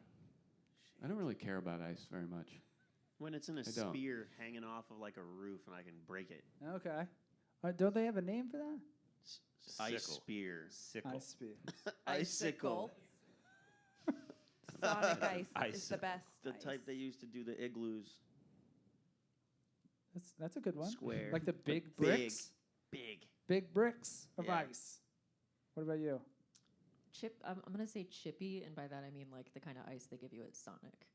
Speaker 7: I don't really care about ice very much.
Speaker 5: When it's in a
Speaker 7: I don't.
Speaker 5: spear hanging off of like a roof and I can break it.
Speaker 2: Okay. Don't they have a name for that?
Speaker 5: Ice
Speaker 6: Sickle.
Speaker 5: spear.
Speaker 6: Sickle.
Speaker 2: Ice speed.
Speaker 5: Icicle.
Speaker 3: Sonic ice is the
Speaker 6: Icicle.
Speaker 3: best.
Speaker 5: The
Speaker 3: ice.
Speaker 5: type they used to do the igloos.
Speaker 2: That's a good one.
Speaker 5: Square.
Speaker 2: Like the big
Speaker 5: big.
Speaker 2: bricks.
Speaker 5: Big.
Speaker 2: Big bricks of
Speaker 5: Yeah.
Speaker 2: ice. What about you?
Speaker 4: I'm gonna say chippy, and by that I mean like the kind of ice they give you at Sonic.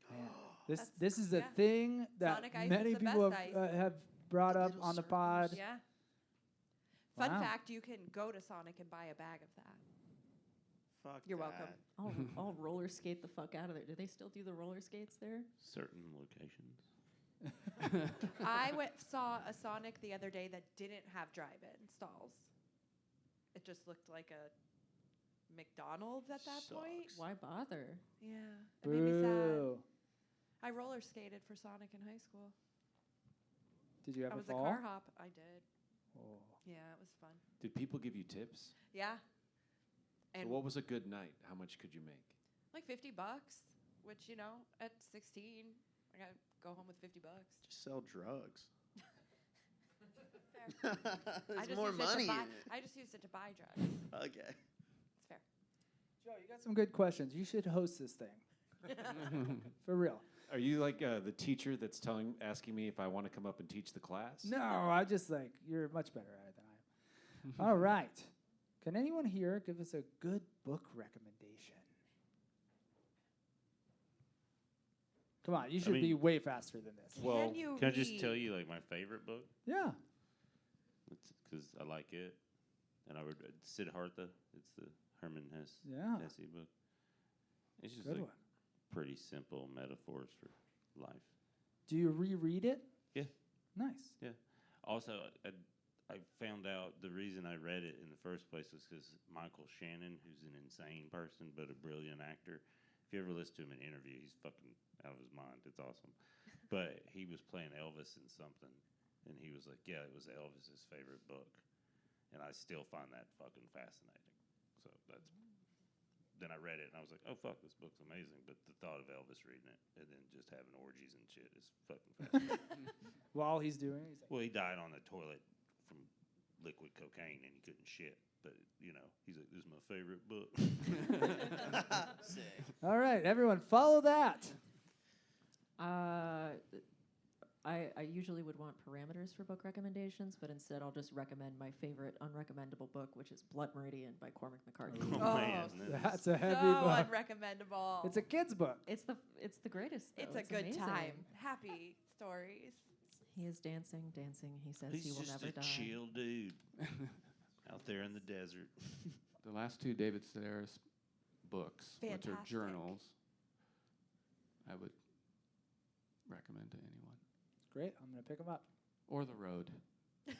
Speaker 2: Man, this
Speaker 3: That's-
Speaker 2: this is a
Speaker 3: yeah.
Speaker 2: thing that
Speaker 3: Sonic ice is
Speaker 2: many
Speaker 3: the
Speaker 2: people
Speaker 3: best
Speaker 2: have brought
Speaker 5: The
Speaker 2: up
Speaker 5: little
Speaker 2: on the
Speaker 5: circles.
Speaker 2: pod.
Speaker 3: Yeah. Fun
Speaker 2: Wow.
Speaker 3: fact: you can go to Sonic and buy a bag of that.
Speaker 5: Fuck
Speaker 3: You're
Speaker 5: that.
Speaker 3: welcome.
Speaker 4: I'll roller skate the fuck out of there. Do they still do the roller skates there?
Speaker 6: Certain locations.
Speaker 3: Saw a Sonic the other day that didn't have drive-in stalls. It just looked like a McDonald's at that point.
Speaker 5: Sucks.
Speaker 4: Why bother?
Speaker 3: Yeah, it made me sad.
Speaker 2: Boo.
Speaker 3: I roller skated for Sonic in high school.
Speaker 2: Did you
Speaker 3: I
Speaker 2: ever
Speaker 3: was
Speaker 2: fall?
Speaker 3: a car hop. I did.
Speaker 2: Oh.
Speaker 3: Yeah, it was fun.
Speaker 8: Did people give you tips?
Speaker 3: Yeah.
Speaker 8: So
Speaker 3: And
Speaker 8: what was a good night? How much could you make?
Speaker 3: like $50, which at 16, I got to go home with $50.
Speaker 5: Just sell drugs.
Speaker 3: Fair.
Speaker 5: There's
Speaker 3: just
Speaker 5: more
Speaker 3: used it to
Speaker 5: money in
Speaker 3: buy-
Speaker 5: it.
Speaker 3: I just used it to buy drugs.
Speaker 5: Okay.
Speaker 3: It's fair.
Speaker 2: Joe, you got some good questions. You should host this thing. For real.
Speaker 8: Are you like the teacher that's asking me if I want to come up and teach the class?
Speaker 2: No, I just you're much better at it than I am. All right. Can anyone here give us a good book recommendation? Come on, you should be
Speaker 6: mean-
Speaker 2: way faster than this.
Speaker 8: Well,
Speaker 3: Can you
Speaker 6: Can I just
Speaker 3: read?
Speaker 6: tell you like my favorite book?
Speaker 2: Yeah.
Speaker 6: Because I like it, and I would Siddhartha. It's the Herman Hesse book. It's just
Speaker 2: Good
Speaker 6: like
Speaker 2: one.
Speaker 6: pretty simple metaphors for life.
Speaker 2: Do you reread it?
Speaker 6: Yeah.
Speaker 2: Nice.
Speaker 6: Also, I found out the reason I read it in the first place was because Michael Shannon, who's an insane person but a brilliant actor, if you ever listen to him in an interview, he's fucking out of his mind. It's awesome. But he was playing Elvis in something, and he was like, yeah, it was Elvis's favorite book. And I still find that fucking fascinating. So then I read it, and I was like, oh, fuck, this book's amazing. But the thought of Elvis reading it and then just having orgies and shit is fucking fascinating.
Speaker 2: While he's doing it, he's like,
Speaker 6: Well, he died on the toilet from liquid cocaine, and he couldn't shit. But, he's like, this is my favorite book.
Speaker 5: Sick.
Speaker 2: all right, everyone, follow that.
Speaker 4: I usually would want parameters for book recommendations, but instead I'll just recommend my favorite unrecommendable book, which is Blood Meridian by Cormac McCarthy.
Speaker 6: Oh, man.
Speaker 2: That's a heavy
Speaker 3: So
Speaker 2: book.
Speaker 3: unrecommendable.
Speaker 2: It's a kid's book.
Speaker 4: It's the greatest. Though.
Speaker 3: It's a good
Speaker 4: amazing.
Speaker 3: time. Happy stories.
Speaker 4: He is dancing. He says
Speaker 6: He's
Speaker 4: he will
Speaker 6: just
Speaker 4: never
Speaker 6: a
Speaker 4: die.
Speaker 6: chill dude out there in the desert.
Speaker 7: The last two David Sedaris books, which are
Speaker 3: Fantastic.
Speaker 7: journals, I would recommend to anyone.
Speaker 2: Great. I'm going to pick them up.
Speaker 7: Or The Road.
Speaker 4: Hell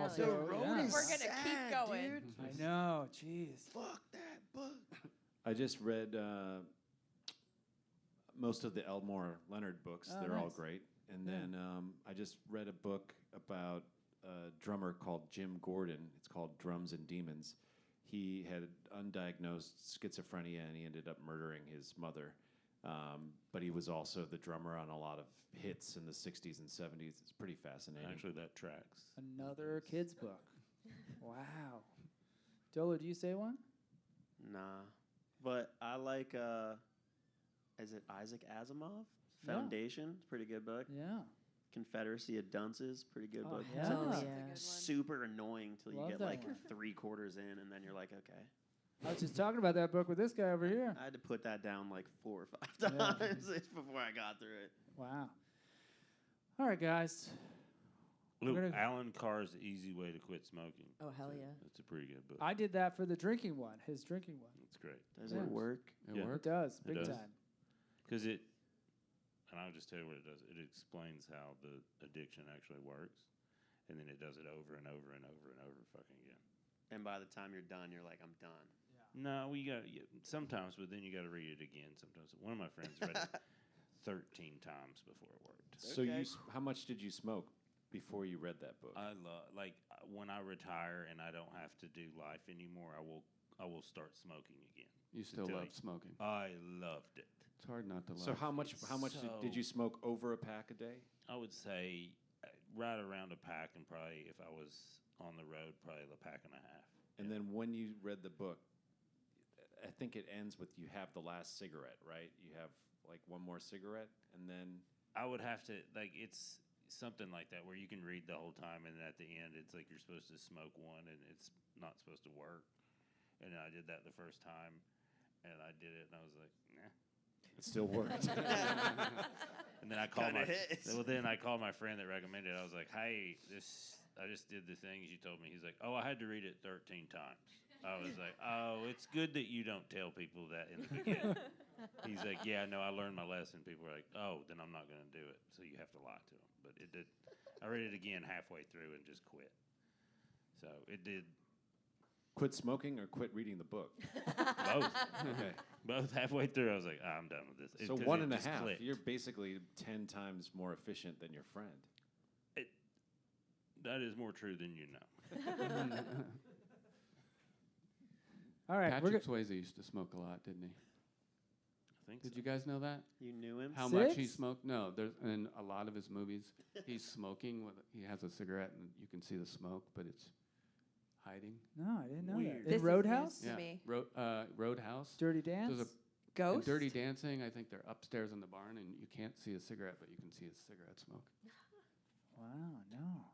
Speaker 2: Also,
Speaker 4: yeah.
Speaker 5: The road
Speaker 2: yeah.
Speaker 5: is
Speaker 3: We're gonna
Speaker 5: sad,
Speaker 3: keep going.
Speaker 5: dude.
Speaker 2: I know. Jeez.
Speaker 5: Fuck that book.
Speaker 8: I just read most of the Elmore Leonard books.
Speaker 2: Oh,
Speaker 8: They're all
Speaker 2: nice.
Speaker 8: great. And
Speaker 2: Yeah.
Speaker 8: then I just read a book about a drummer called Jim Gordon. It's called Drums and Demons. He had undiagnosed schizophrenia, and he ended up murdering his mother. But he was also the drummer on a lot of hits in the 60s and 70s. It's pretty fascinating.
Speaker 6: Actually, that tracks.
Speaker 2: Another kid's book. Wow. Dolo, do you say one?
Speaker 5: Nah. But I like, is it Isaac Asimov?
Speaker 2: Yeah.
Speaker 5: Foundation. It's a pretty good book.
Speaker 2: Yeah.
Speaker 5: Confederacy of Dunces. Pretty good
Speaker 2: Oh,
Speaker 5: book.
Speaker 2: yeah.
Speaker 3: That's
Speaker 4: Oh,
Speaker 3: a
Speaker 4: yeah.
Speaker 3: good one.
Speaker 5: Super annoying till you
Speaker 2: Love
Speaker 5: get
Speaker 2: that
Speaker 5: like
Speaker 2: one.
Speaker 5: 3/4 in, and then you're like, okay.
Speaker 2: I was just talking about that book with this guy over here.
Speaker 5: I had to put that down like 4 or 5
Speaker 2: Yeah.
Speaker 5: times before I got through it.
Speaker 2: Wow. All right, guys. We're gonna-
Speaker 6: Alan Carr's Easy Way to Quit Smoking.
Speaker 4: Oh, hell
Speaker 6: It's a-
Speaker 4: yeah.
Speaker 6: It's a pretty good book.
Speaker 2: I did that for the drinking one, his drinking one.
Speaker 6: It's great.
Speaker 5: Does
Speaker 2: Yeah.
Speaker 5: it work?
Speaker 7: It
Speaker 6: Yeah.
Speaker 2: It
Speaker 7: worked.
Speaker 2: does,
Speaker 6: It
Speaker 2: big
Speaker 6: does.
Speaker 2: time.
Speaker 6: Because it, and I'll just tell you what it does. It explains how the addiction actually works, and then it does it over and over and over and over fucking again.
Speaker 5: And by the time you're done, you're like, I'm done.
Speaker 6: No, we got sometimes, but then you got to read it again. Sometimes one of my friends read it 13 times before it worked.
Speaker 8: So how much did you smoke before you read that book?
Speaker 6: I love when I retire and I don't have to do life anymore. I will start smoking again.
Speaker 7: You still
Speaker 6: Until
Speaker 7: love smoking.
Speaker 6: I loved it.
Speaker 7: It's hard not to love.
Speaker 8: So how much did you
Speaker 6: So-
Speaker 8: smoke over a pack a day?
Speaker 6: I would say right around a pack, and probably if I was on the road, probably a pack and a half.
Speaker 8: And then when you read the book, I think it ends with you have the last cigarette, right? You have like one more cigarette, and then
Speaker 6: I would have to it's something like that where you can read the whole time, and at the end it's like you're supposed to smoke one, and it's not supposed to work. And I did that the first time, and I did it, and I was like, nah.
Speaker 8: it still worked.
Speaker 6: And then I called
Speaker 5: Kinda hits.
Speaker 6: then I called my friend that recommended it. I was like, hey, I just did the things you told me. He's like, oh, I had to read it 13 times. I was like, oh, it's good that you don't tell people that in the beginning. He's like, yeah, no, I learned my lesson. People were like, oh, then I'm not going to do it. So you have to lie to them. But it did. I read it again halfway through and just quit. So it did
Speaker 8: Quit smoking or quit reading the book?
Speaker 6: both.
Speaker 8: Okay.
Speaker 6: Both halfway through, I was like, I'm done with this.
Speaker 8: So
Speaker 6: 'cause
Speaker 8: one
Speaker 6: it
Speaker 8: and a
Speaker 6: just
Speaker 8: half.
Speaker 6: clicked.
Speaker 8: You're basically 10 times more efficient than your friend.
Speaker 6: That is more true than you know.
Speaker 2: All right, we're
Speaker 7: Patrick Swayze used to smoke a lot, didn't he?
Speaker 6: I think
Speaker 7: Did
Speaker 6: so.
Speaker 7: you guys know that?
Speaker 5: You knew him?
Speaker 7: How much he
Speaker 2: Six?
Speaker 7: smoked? No, there's in a lot of his movies, he's smoking. He has a cigarette, and you can see the smoke, but it's hiding.
Speaker 2: No, I didn't know
Speaker 6: Weird.
Speaker 2: that.
Speaker 3: This
Speaker 2: In
Speaker 3: is
Speaker 2: Roadhouse,
Speaker 3: news. To me.
Speaker 7: Roadhouse.
Speaker 2: Dirty
Speaker 7: There's
Speaker 2: Dance.
Speaker 7: a in
Speaker 3: Ghost?
Speaker 7: Dirty Dancing. I think they're upstairs in the barn, and you can't see a cigarette, but you can see his cigarette smoke.
Speaker 2: Wow, no.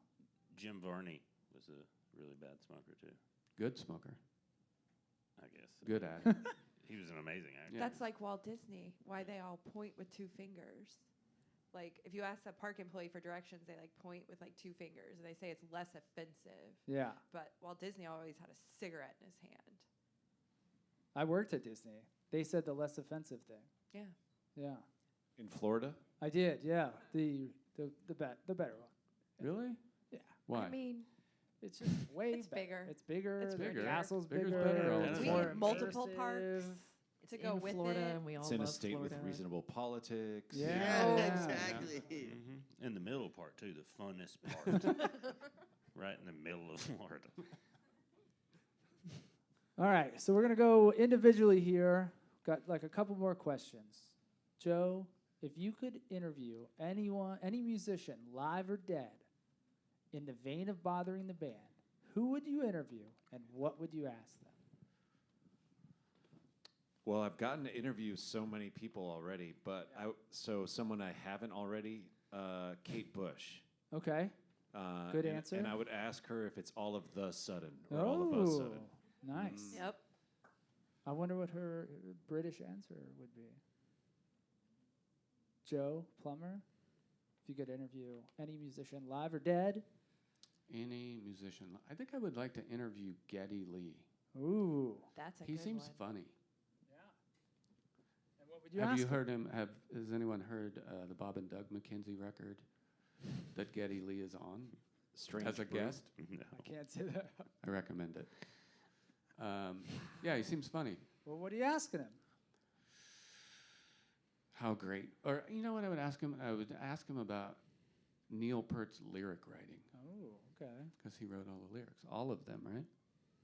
Speaker 6: Jim Varney was a really bad smoker too,
Speaker 7: Good smoker.
Speaker 6: I guess.
Speaker 7: Good at it.
Speaker 6: He was an amazing actor.
Speaker 7: Yeah.
Speaker 3: That's like Walt Disney, why they all point with two fingers. Like, if you ask a park employee for directions, they like point with like two fingers. They say it's less offensive.
Speaker 2: Yeah,
Speaker 3: But Walt Disney always had a cigarette in his hand.
Speaker 2: I worked at Disney. They said the less offensive thing.
Speaker 3: Yeah.
Speaker 2: Yeah,
Speaker 8: In Florida?
Speaker 2: I did. Yeah, the better one.
Speaker 7: Really?
Speaker 2: Yeah.
Speaker 7: Why?
Speaker 3: I mean,
Speaker 2: It's just way
Speaker 3: It's
Speaker 2: better.
Speaker 3: bigger.
Speaker 2: It's bigger.
Speaker 3: It's
Speaker 2: the
Speaker 3: bigger.
Speaker 2: castle's
Speaker 7: Bigger's
Speaker 2: bigger.
Speaker 7: better all the
Speaker 2: it's
Speaker 6: time.
Speaker 3: we
Speaker 2: more
Speaker 3: have multiple
Speaker 2: immersive.
Speaker 3: parks
Speaker 4: It's
Speaker 3: to go
Speaker 4: in
Speaker 3: with
Speaker 4: Florida,
Speaker 3: it.
Speaker 4: and we all
Speaker 8: It's in a
Speaker 4: love
Speaker 8: state with
Speaker 4: Florida.
Speaker 8: reasonable politics.
Speaker 2: Yeah.
Speaker 5: Exactly.
Speaker 6: In the middle part too, the funnest part, right in the middle of Florida.
Speaker 2: All right, so we're gonna go individually here. Got like a couple more questions. Joe, if you could interview anyone, any musician, live or dead, in the vein of Bothering the Band, who would you interview and what would you ask them?
Speaker 8: Well, I've gotten to interview so many people already, but so someone I haven't already, Kate Bush.
Speaker 2: Okay. Good
Speaker 8: and,
Speaker 2: answer.
Speaker 8: And I would ask her if it's all of the sudden or all of us sudden.
Speaker 2: Nice.
Speaker 3: Yep.
Speaker 2: I wonder what her British answer would be. Joe Plummer, if you could interview any musician, live or dead.
Speaker 7: Any musician. I think I would like to interview Geddy Lee.
Speaker 2: Ooh.
Speaker 3: That's a
Speaker 7: He
Speaker 3: good
Speaker 7: seems
Speaker 3: one.
Speaker 7: funny.
Speaker 2: And what would you
Speaker 7: Have
Speaker 2: ask
Speaker 7: you
Speaker 2: him?
Speaker 7: heard him? Has anyone heard the Bob and Doug McKenzie record that Geddy Lee is on
Speaker 8: Strange
Speaker 7: as a
Speaker 8: Brew.
Speaker 7: guest?
Speaker 6: No.
Speaker 2: I can't say that.
Speaker 7: I recommend it. Yeah, he seems funny.
Speaker 2: Well, what are you asking him?
Speaker 7: How great. Or you know what I would ask him? I would ask him about Neil Peart's lyric writing
Speaker 2: Oh, okay.
Speaker 7: because he wrote all the lyrics, all of them, right?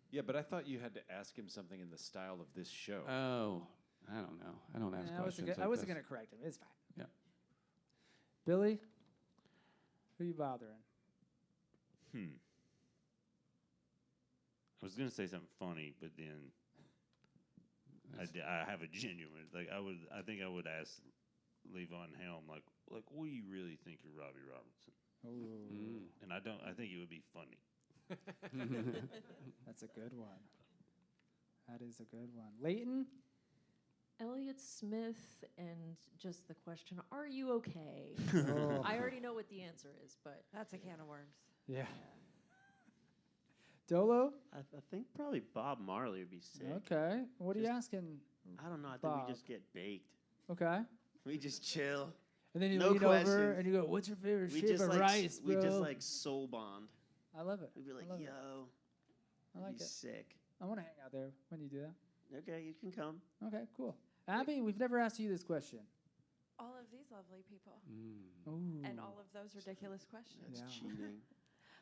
Speaker 8: Yeah, but I thought you had to ask him something in the style of this show.
Speaker 7: Oh, I don't know. I don't ask
Speaker 2: I
Speaker 7: questions.
Speaker 2: wasn't
Speaker 7: like
Speaker 2: going
Speaker 7: this.
Speaker 2: to correct him. It's fine.
Speaker 7: Yeah.
Speaker 2: Billy, who you bothering?
Speaker 6: I was gonna say something funny, but then I have a genuine I think I would ask Levon Helm like what do you really think of Robbie Robertson?
Speaker 2: Oh,
Speaker 6: And I think it would be funny.
Speaker 2: that's a good one. That is a good one. Leighton?
Speaker 4: Elliot Smith, and just the question, are you okay?
Speaker 2: Oh.
Speaker 4: I already know what the answer is, but
Speaker 3: That's a can of worms.
Speaker 2: Yeah. Dolo?
Speaker 5: I think probably Bob Marley would be sick.
Speaker 2: Okay. What are you
Speaker 5: Just-
Speaker 2: asking?
Speaker 5: I don't know. I think
Speaker 2: Bob.
Speaker 5: we just get baked.
Speaker 2: Okay.
Speaker 5: We just chill.
Speaker 2: And then you
Speaker 5: No
Speaker 2: lean over
Speaker 5: questions.
Speaker 2: and you go, "What's your favorite
Speaker 5: We
Speaker 2: shape
Speaker 5: just
Speaker 2: of
Speaker 5: like
Speaker 2: rice, bro?"
Speaker 5: we just like soul bond.
Speaker 2: I love it.
Speaker 5: We'd be like,
Speaker 2: I love it.
Speaker 5: yo,
Speaker 2: I like
Speaker 5: be
Speaker 2: it.
Speaker 5: sick.
Speaker 2: I want to hang out there when you do that.
Speaker 5: Okay, you can come.
Speaker 2: Okay, cool. Abby, we've never asked you this question.
Speaker 3: All of these lovely people.
Speaker 2: Ooh.
Speaker 3: And all of those ridiculous questions.
Speaker 5: That's
Speaker 2: Yeah.
Speaker 5: cheating.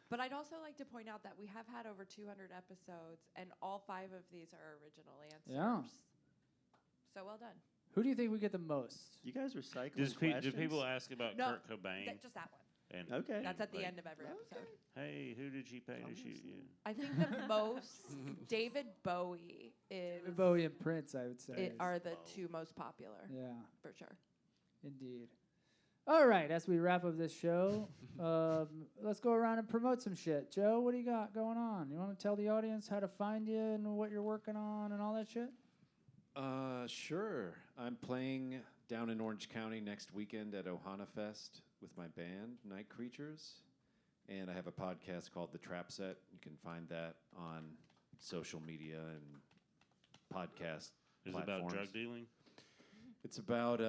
Speaker 3: But I'd also like to point out that we have had over 200 episodes, and all 5 of these are original answers.
Speaker 2: Yeah.
Speaker 3: So well done.
Speaker 2: Who do you think we get the most?
Speaker 5: You guys recycle
Speaker 6: Do
Speaker 5: questions?
Speaker 6: people ask about
Speaker 3: No,
Speaker 6: Kurt Cobain?
Speaker 3: Just that one.
Speaker 6: And
Speaker 5: Okay.
Speaker 3: That's at the
Speaker 6: like,
Speaker 3: end of every episode.
Speaker 6: Hey, who did she pay to shoot you?
Speaker 3: I think the most David Bowie is
Speaker 2: Bowie and Prince, I would say.
Speaker 3: are the 2 most popular
Speaker 2: Yeah,
Speaker 3: for sure.
Speaker 2: indeed. All right, as we wrap up this show, let's go around and promote some shit. Joe, what do you got going on? You want to tell the audience how to find you and what you're working on and all that shit?
Speaker 8: Sure. I'm playing down in Orange County next weekend at Ohana Fest with my band, Night Creatures. And I have a podcast called The Trap Set. You can find that on social media and podcast
Speaker 6: Is it
Speaker 8: platforms.
Speaker 6: about drug dealing?
Speaker 8: It's about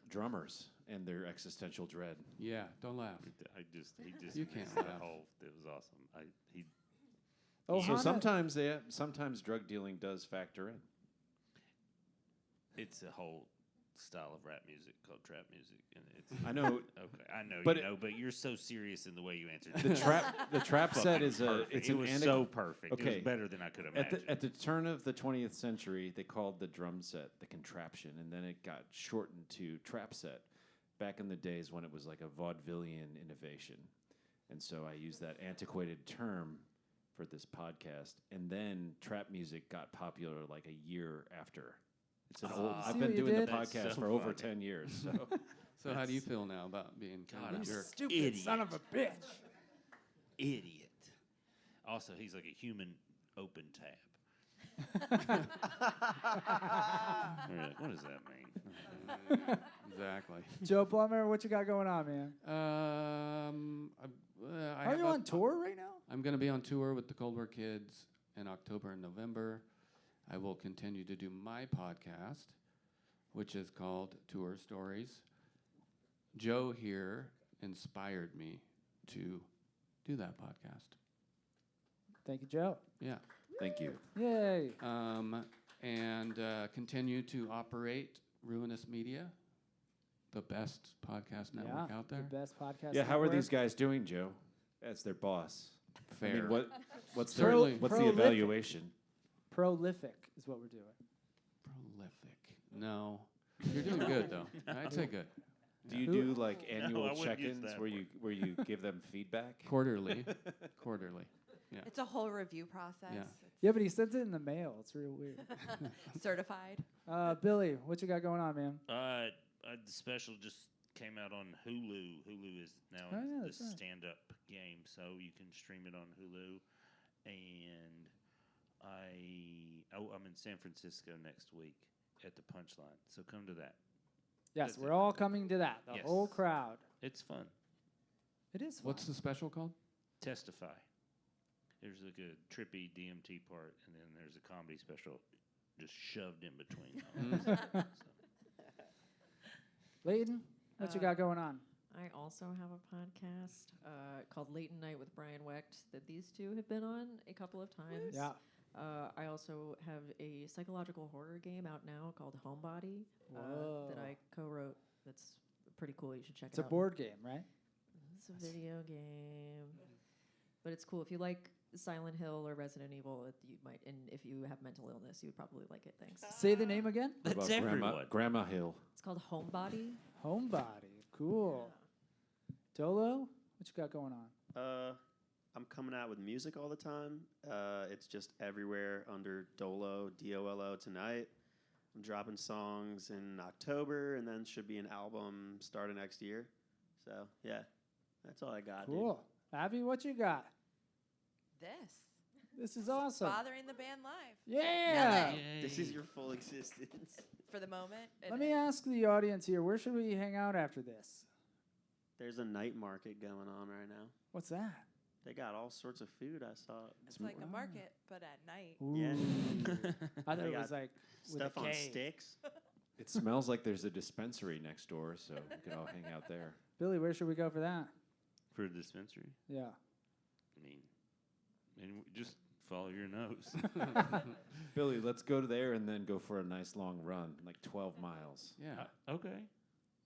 Speaker 8: drummers and their existential dread.
Speaker 7: Yeah, don't laugh.
Speaker 6: He just
Speaker 7: You can't
Speaker 6: missed the
Speaker 7: laugh.
Speaker 6: whole. It was awesome.
Speaker 8: So
Speaker 2: Ohana-
Speaker 8: sometimes drug dealing does factor in.
Speaker 6: It's a whole style of rap music called trap music, and it's
Speaker 8: I know.
Speaker 6: okay. I know
Speaker 8: But
Speaker 6: you know, but you're so serious in the way you answered.
Speaker 8: The trap set
Speaker 6: Fucking
Speaker 8: is
Speaker 6: perfect.
Speaker 8: it's
Speaker 6: it
Speaker 8: an
Speaker 6: was
Speaker 8: antiqu-
Speaker 6: so perfect. It
Speaker 8: Okay.
Speaker 6: was better than I could imagine.
Speaker 8: At the turn of the 20th century, they called the drum set the contraption, and then it got shortened to trap set. Back in the days when it was like a vaudevillian innovation, and so I used that antiquated term for this podcast. And then trap music got popular like a year after. It's an old.
Speaker 2: See
Speaker 8: I've
Speaker 2: what
Speaker 8: been
Speaker 2: you
Speaker 8: doing the
Speaker 2: did?
Speaker 6: That's
Speaker 8: podcast
Speaker 6: so
Speaker 8: for over
Speaker 6: funny.
Speaker 8: 10 years. So
Speaker 7: So how do you feel now about being kind
Speaker 6: God,
Speaker 7: of a
Speaker 6: I'm
Speaker 7: jerk?
Speaker 2: Stupid
Speaker 6: Idiot.
Speaker 2: son of a bitch.
Speaker 6: Idiot. Also, he's like a human open tab. You're like, what does that mean?
Speaker 7: Exactly.
Speaker 2: Joe Plummer, what you got going on, man?
Speaker 7: I
Speaker 2: Are
Speaker 7: have
Speaker 2: you
Speaker 7: a-
Speaker 2: on tour right now?
Speaker 7: I'm going to be on tour with the Cold War Kids in October and November. I will continue to do my podcast, which is called Tour Stories. Joe here inspired me to do that podcast.
Speaker 2: Thank you, Joe.
Speaker 7: Yeah.
Speaker 8: thank you.
Speaker 2: Yay.
Speaker 7: And continue to operate Ruinous Media, the best podcast network out there.
Speaker 2: The best podcast.
Speaker 8: Yeah, how are
Speaker 2: network.
Speaker 8: these guys doing, Joe? As their boss.
Speaker 7: Fair.
Speaker 8: I mean, what's the
Speaker 7: Certainly.
Speaker 8: what's the
Speaker 2: Prolific.
Speaker 8: evaluation?
Speaker 2: Prolific is what we're doing.
Speaker 7: Prolific. No. You're doing good, though. I'd say good.
Speaker 8: Do you
Speaker 2: Who-
Speaker 8: do like annual
Speaker 6: I wouldn't use
Speaker 8: check-ins
Speaker 6: that
Speaker 8: where you give them feedback?
Speaker 7: Quarterly.
Speaker 3: It's a whole review process.
Speaker 7: Yeah.
Speaker 3: It's
Speaker 2: Yeah, but he sends it in the mail. It's real weird.
Speaker 3: certified.
Speaker 2: Billy, what you got going on, man?
Speaker 6: The special just came out on Hulu. Hulu is now
Speaker 2: Oh, yeah,
Speaker 6: the
Speaker 2: that's right.
Speaker 6: stand-up game, so you can stream it on Hulu. And I'm in San Francisco next week at the Punchline, so come to that.
Speaker 2: Yes,
Speaker 6: That's
Speaker 2: we're
Speaker 6: it.
Speaker 2: all coming to that. The
Speaker 6: Yes.
Speaker 2: whole crowd.
Speaker 6: It's fun.
Speaker 2: It is fun.
Speaker 7: What's the special called?
Speaker 6: Testify. There's like a trippy DMT part, and then there's a comedy special just shoved in between. So.
Speaker 2: Leighton, what you got going on?
Speaker 4: I also have a podcast called Leighton Night with Brian Wecht that these two have been on a couple of times.
Speaker 2: Yeah.
Speaker 4: I also have a psychological horror game out now called Homebody that I co-wrote. That's pretty cool. You should check
Speaker 2: It's
Speaker 4: it
Speaker 2: a
Speaker 4: out.
Speaker 2: board game, right?
Speaker 4: It's a video game, but it's cool. If you like Silent Hill or Resident Evil, you might, and if you have mental illness, you would probably like it. Thanks.
Speaker 2: Say the name again.
Speaker 8: What
Speaker 6: That's
Speaker 8: about
Speaker 6: everyone.
Speaker 8: Grandma Hill?
Speaker 4: It's called Homebody.
Speaker 2: Homebody. Cool. Dolo, what you got going on?
Speaker 5: I'm coming out with music all the time. It's just everywhere under Dolo, Dolo Tonight. I'm dropping songs in October, and then should be an album starting next year. So, yeah, that's all I got, dude.
Speaker 2: Cool. Abby, what you got? This is awesome.
Speaker 3: Bothering the band live
Speaker 2: Yeah.
Speaker 5: This is your full existence.
Speaker 3: for the moment.
Speaker 2: Let me ask the audience here, where should we hang out after this?
Speaker 5: There's a night market going on right now.
Speaker 2: What's that?
Speaker 5: They got all sorts of food. I saw
Speaker 3: It's like a market, but at night.
Speaker 5: Yeah.
Speaker 2: I thought
Speaker 5: They
Speaker 2: it was
Speaker 5: got
Speaker 2: like with
Speaker 5: stuff
Speaker 2: a
Speaker 5: on
Speaker 2: K.
Speaker 5: sticks.
Speaker 8: It smells like there's a dispensary next door, so we could all hang out there.
Speaker 2: Billy, where should we go for that?
Speaker 6: For a dispensary.
Speaker 2: Yeah.
Speaker 6: I mean, just follow your nose.
Speaker 8: Billy, let's go to there and then go for a nice long run, like 12 miles.
Speaker 7: Yeah.
Speaker 6: Okay.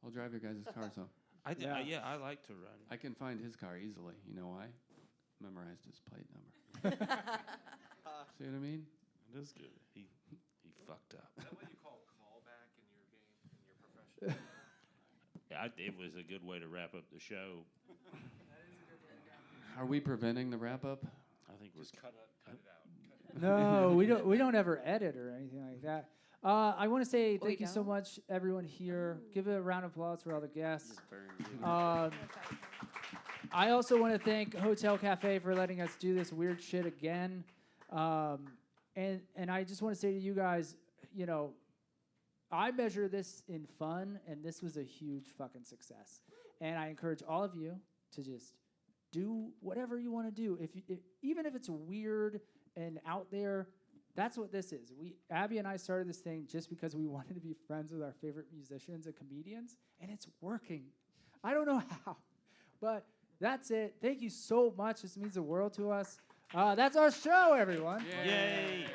Speaker 7: I'll drive your guys' cars home.
Speaker 6: Yeah, I like to run.
Speaker 7: I can find his car easily. You know why? Memorized his plate number. See what I mean?
Speaker 6: It is good. He fucked up.
Speaker 8: Is that what you call callback in your game, in your profession?
Speaker 6: Yeah, it was a good way to wrap up the show.
Speaker 7: Are we preventing the wrap up?
Speaker 6: I think we're
Speaker 8: Just cut it out.
Speaker 2: No, we don't ever edit or anything like that. I want to say thank you so
Speaker 3: don't?
Speaker 2: much, everyone here. Give a round of applause for all the guests.
Speaker 5: Just burn you.
Speaker 2: I also want to thank Hotel Cafe for letting us do this weird shit again. And I just want to say to you guys, you know, I measure this in fun, and this was a huge fucking success. And I encourage all of you to just do whatever you want to do. Even if it's weird and out there, that's what this is. Abby and I started this thing just because we wanted to be friends with our favorite musicians and comedians, and it's working. I don't know how, but that's it. Thank you so much. This means the world to us. That's our show, everyone.
Speaker 6: Yay!